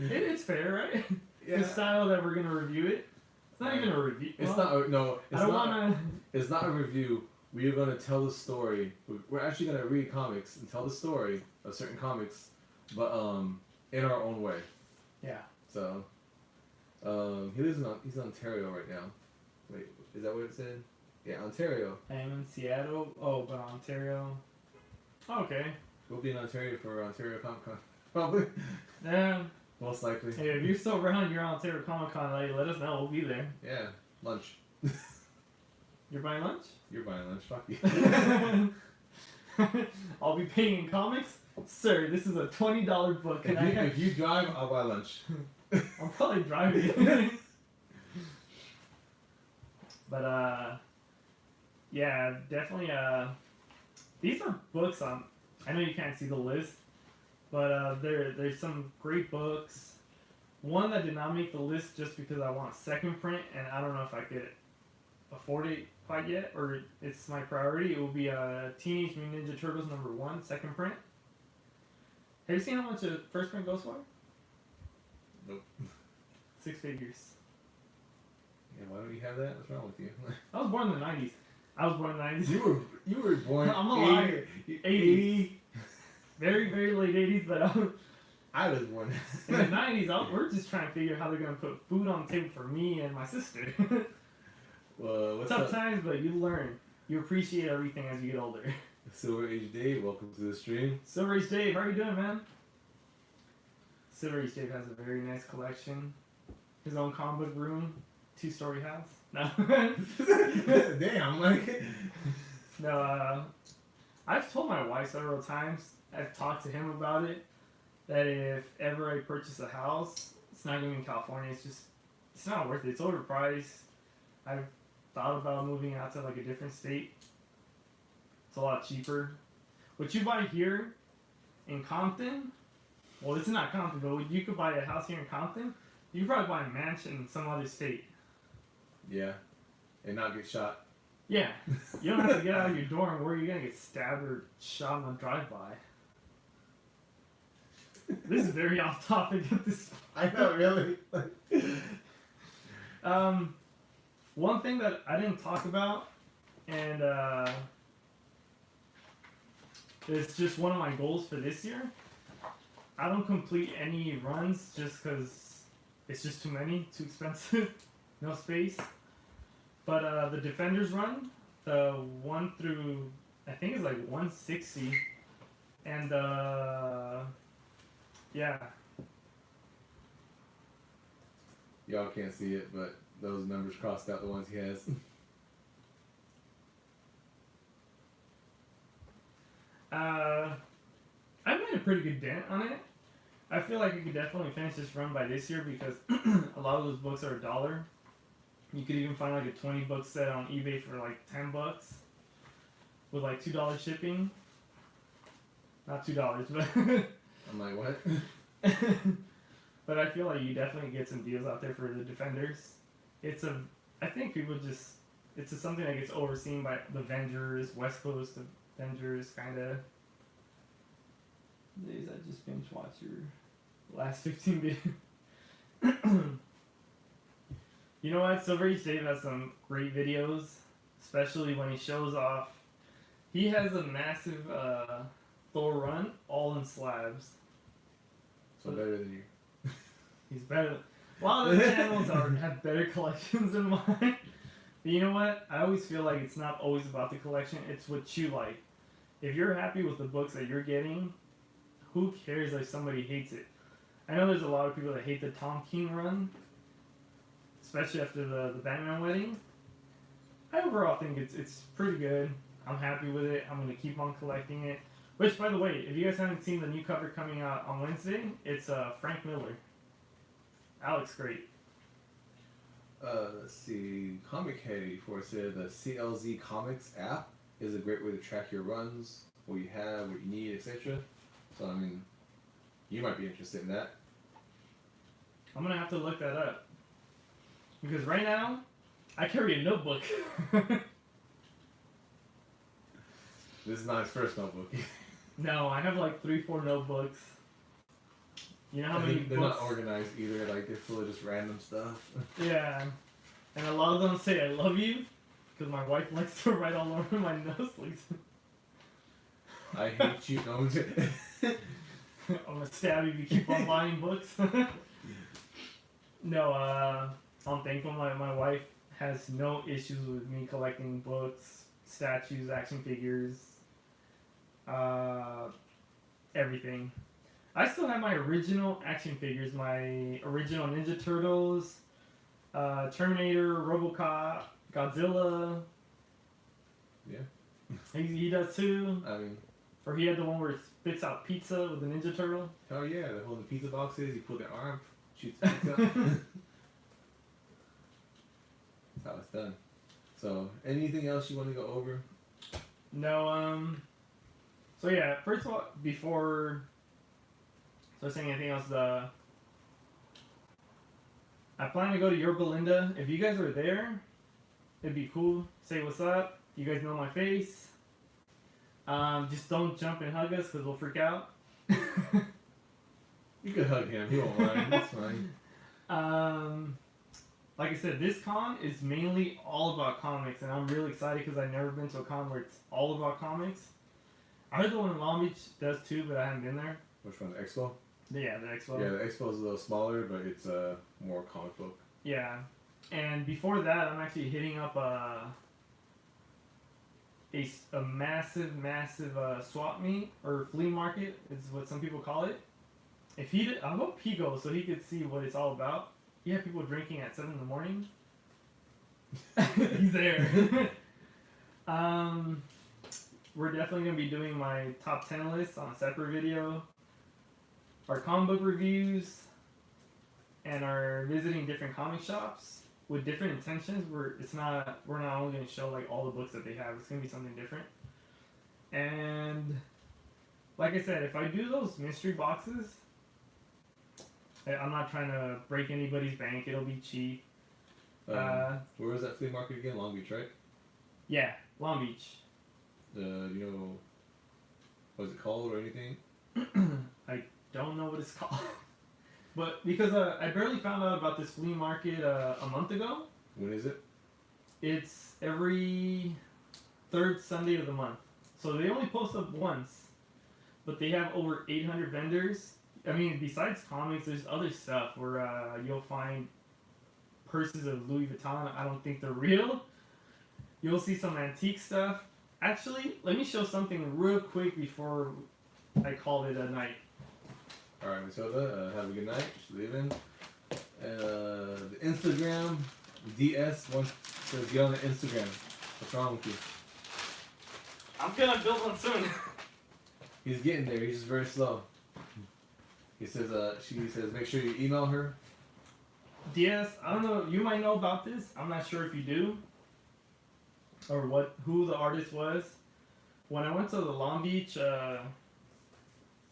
It's fair, right? Yeah. The style that we're gonna review it. It's not even a review. It's well, not. No. It's I don't not. wanna. It's not a review. We are going to tell the story. We're actually going to read comics and tell the story of certain comics, but in our own way. Yeah. So, he's in Ontario right now. Wait, is that what it said? Yeah, Ontario. I am in Seattle. Oh, but Ontario. Okay. We'll be in Ontario for Ontario Comic Con. Probably. Yeah. Most likely. Hey, if you're still around, you're on Ontario Comic Con, like, let us know. We'll be there. Yeah. Lunch. You're buying lunch? You're buying lunch. Fuck you. I'll be paying in comics? Sir, this is a $20 book. Can If you drive, I'll buy lunch. I'm probably driving. But, yeah, definitely, these are books I know you can't see the list, but there's some great books. One that did not make the list just because I want second print, and I don't know if I could afford it quite yet, or it's my priority. It will be Teenage Mutant Ninja Turtles #1, second print. Have you seen how much a first print goes for? Nope. 6 figures. Yeah, why don't you have that? What's wrong with you? I was born in the 90s. I was born in the 90s. you were born. I'm a liar. 80s. Very, very late 80s, but I was born. in the 90s, we're just trying to figure out how they're going to put food on the table for me and my sister. Well, what's Tough up? times, but you learn. You appreciate everything as you get older. Silver Age Dave, welcome to the stream. Silver Age Dave, how are you doing, man? Silver Age Dave has a very nice collection. His own comic book room, 2-story house. No. Damn, like. No, I've told my wife several times, I've talked to him about it, that if ever I purchase a house, it's not going to be in California, it's not worth it. It's overpriced. I've thought about moving out to like a different state. It's a lot cheaper. What you buy here in Compton, well, this is not Compton, but you could buy a house here in Compton, you could probably buy a mansion in some other state. Yeah, and not get shot. Yeah, you don't have to get out of your door and worry you're going to get stabbed or shot on a drive-by. This is very off topic at this. I know, really. One thing that I didn't talk about, and it's just one of my goals for this year. I don't complete any runs just because it's just too many, too expensive, no space. But the Defenders run, the 1 through, I think it's like 160, and yeah. Y'all can't see it, but those numbers crossed out the ones he has. I've made a pretty good dent on it. I feel like I could definitely finish this run by this year because a lot of those books are $1. You could even find like a 20-book set on eBay for like $10 with like $2 shipping. Not $2, but I'm like, what? but I feel like you definitely get some deals out there for the Defenders. I think people just, it's something that gets overseen by the Avengers, West Coast Avengers, kind of. Days I just binge watch your last 15 videos. You know what? Silver Age Dave has some great videos, especially when he shows off. He has a massive Thor run, all in slabs. So better than you. He's better. A lot of the channels have better collections than mine. But you know what? I always feel like it's not always about the collection, it's what you like. If you're happy with the books that you're getting, who cares if somebody hates it? I know there's a lot of people that hate the Tom King run, especially after the Batman wedding. I overall think it's pretty good. I'm happy with it. I'm going to keep on collecting it. Which, by the way, if you guys haven't seen the new cover coming out on Wednesday, it's Frank Miller. That looks great. Let's see. Comic Head before said the CLZ Comics app is a great way to track your runs, what you have, what you need, etc. So, I mean, you might be interested in that. I'm going to have to look that up. Because right now, I carry a notebook. This is not his first notebook. No, I have like 3-4 notebooks. You know how many They're books? not organized either. Like, they're full of just random stuff. Yeah, and a lot of them say "I love you," because my wife likes to write all over my nose. I hate you. No, I'm just- I'm gonna stab you if you keep on buying books. No, I'm thankful my wife has no issues with me collecting books, statues, action figures, everything. I still have my original action figures, my original Ninja Turtles, Terminator, RoboCop, Godzilla. Yeah. He does too. I mean, Or he had the one where it spits out pizza with the Ninja Turtle. hell yeah, they hold the pizza boxes, you pull their arm, shoots the pizza. That's how it's done. So, anything else you want to go over? No, so yeah, first of all, before saying anything else, I plan to go to Your Belinda. If you guys are there, it'd be cool. Say what's up. You guys know my face. Just don't jump and hug us because we'll freak out. You could hug him. He won't mind. That's fine. Like I said, this con is mainly all about comics, and I'm really excited because I've never been to a con where it's all about comics. I heard the one in Long Beach does too, but I haven't been there. Which one? The expo? Yeah, the expo. Yeah, the expo is a little smaller, but it's more comic book. Yeah, and before that, I'm actually hitting up a massive swap meet or flea market is what some people call it. If he did, I hope he goes so he could see what it's all about. You have people drinking at 7 in the morning. He's there. We're definitely gonna be doing my top 10 list on a separate video. Our comic book reviews, and our visiting different comic shops with different intentions. We're not only gonna show like all the books that they have. It's gonna be something different. And like I said, if I do those mystery boxes, I'm not trying to break anybody's bank. It'll be cheap. Where was that flea market again? Long Beach, right? Yeah, Long Beach. Do you know what is it called or anything? I don't know what it's called. But because I barely found out about this flea market a month ago. When is it? It's every third Sunday of the month. So they only post up once. But they have over 800 vendors. I mean, besides comics, there's other stuff where you'll find purses of Louis Vuitton. I don't think they're real. You'll see some antique stuff. Actually, let me show something real quick before I call it a night. Alright, Matilda, have a good night. She's leaving. The Instagram, DS1 says get on the Instagram. What's wrong with you? I'm gonna build one soon. He's getting there. He's just very slow. He says, she says, make sure you email her. DS, I don't know, you might know about this. I'm not sure if you do. Or who the artist was. When I went to the Long Beach, thought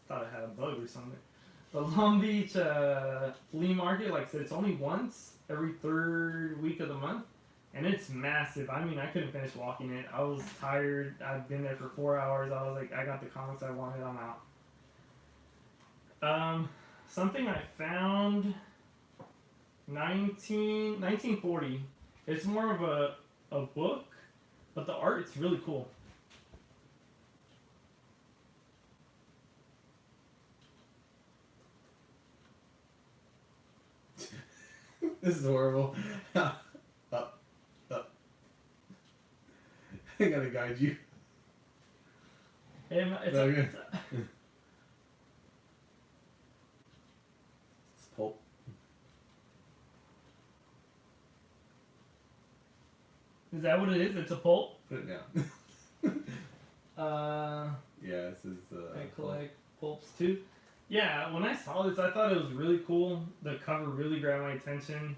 I had a bug or something. The Long Beach flea market, like I said, it's only once every third week of the month. And it's massive. I mean, I couldn't finish walking it. I was tired. I'd been there for 4 hours. I was like, I got the comics I wanted. I'm out. Something I found 1940. It's more of a book, but the art it's really cool. This is horrible. Up. I gotta guide you. It's Okay. It's pulp. Is that what it is? It's a pulp? Put it down. Yeah, this is I collect pulps too. Yeah, when I saw this, I thought it was really cool. The cover really grabbed my attention.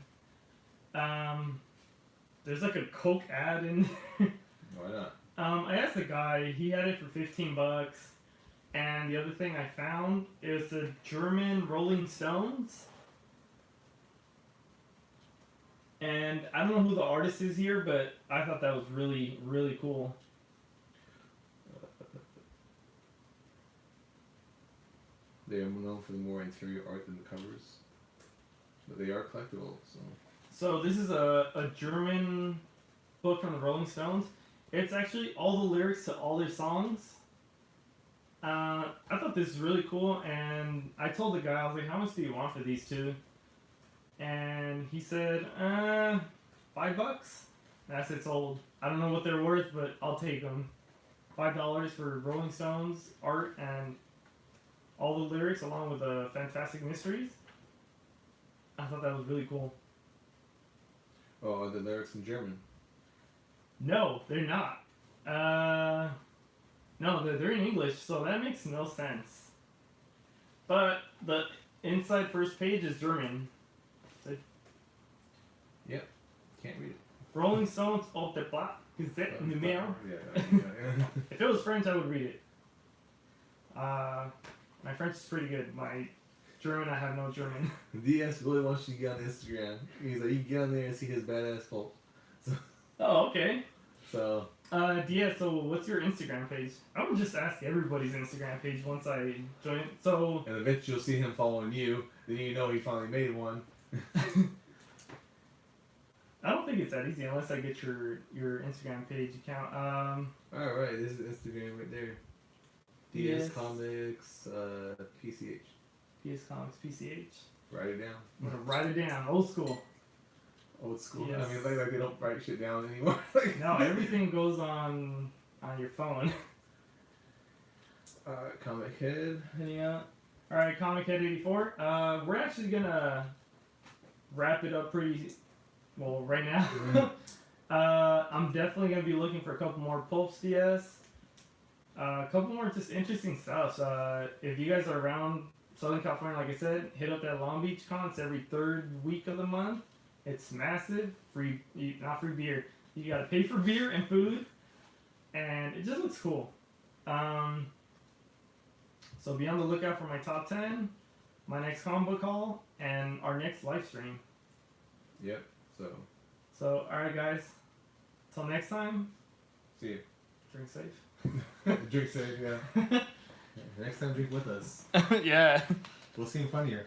There's like a Coke ad in there. Why not? I asked the guy, he had it for $15. And the other thing I found is the German Rolling Stones. And I don't know who the artist is here, but I thought that was really, really cool. They are known for the more interior art than the covers. But they are collectible, so. So this is a German book from the Rolling Stones. It's actually all the lyrics to all their songs. I thought this was really cool, and I told the guy, I was like, how much do you want for these two? And he said, $5? And I said, sold. I don't know what they're worth, but I'll take them. $5 for Rolling Stones art and all the lyrics along with the Fantastic Mysteries. I thought that was really cool. Oh, are the lyrics in German? No, they're not. No, they're in English, so that makes no sense. But the inside first page is German. Yep. Can't read it. Rolling Stones auf der Blatt Gazette Numero. Yeah. If it was French, I would read it. My French is pretty good. My German, I have no German. DS really wants you to get on Instagram. He's like, you can get on there and see his badass pulp. Oh, okay. So, Yeah, so what's your Instagram page? I would just ask everybody's Instagram page once I join it. So, And eventually you'll see him following you. Then you know he finally made one. I don't think it's that easy unless I get your Instagram page account. Alright, this is Instagram right there. Yes. DS Comics, PCH. PS Comics PCH. Write it down. I'm gonna write it down. Old school. Old school. Yes. I mean, like they don't write shit down anymore. Like, No, everything goes on your phone. Comic Head. Yeah. All right, Comic Head 84. We're actually gonna wrap it up pretty well right now. I'm definitely gonna be looking for a couple more Pulps DS. A couple more just interesting stuff. So, if you guys are around Southern California, like I said, hit up that Long Beach Con. It's every third week of the month. It's massive. Free, not free beer. You gotta pay for beer and food, and it just looks cool. So be on the lookout for my top 10, my next comic book haul, and our next live stream. Yep. So, alright guys, till next time, See you. drink safe. Drink safe, yeah. Next time, drink with us. Yeah. We'll seem funnier.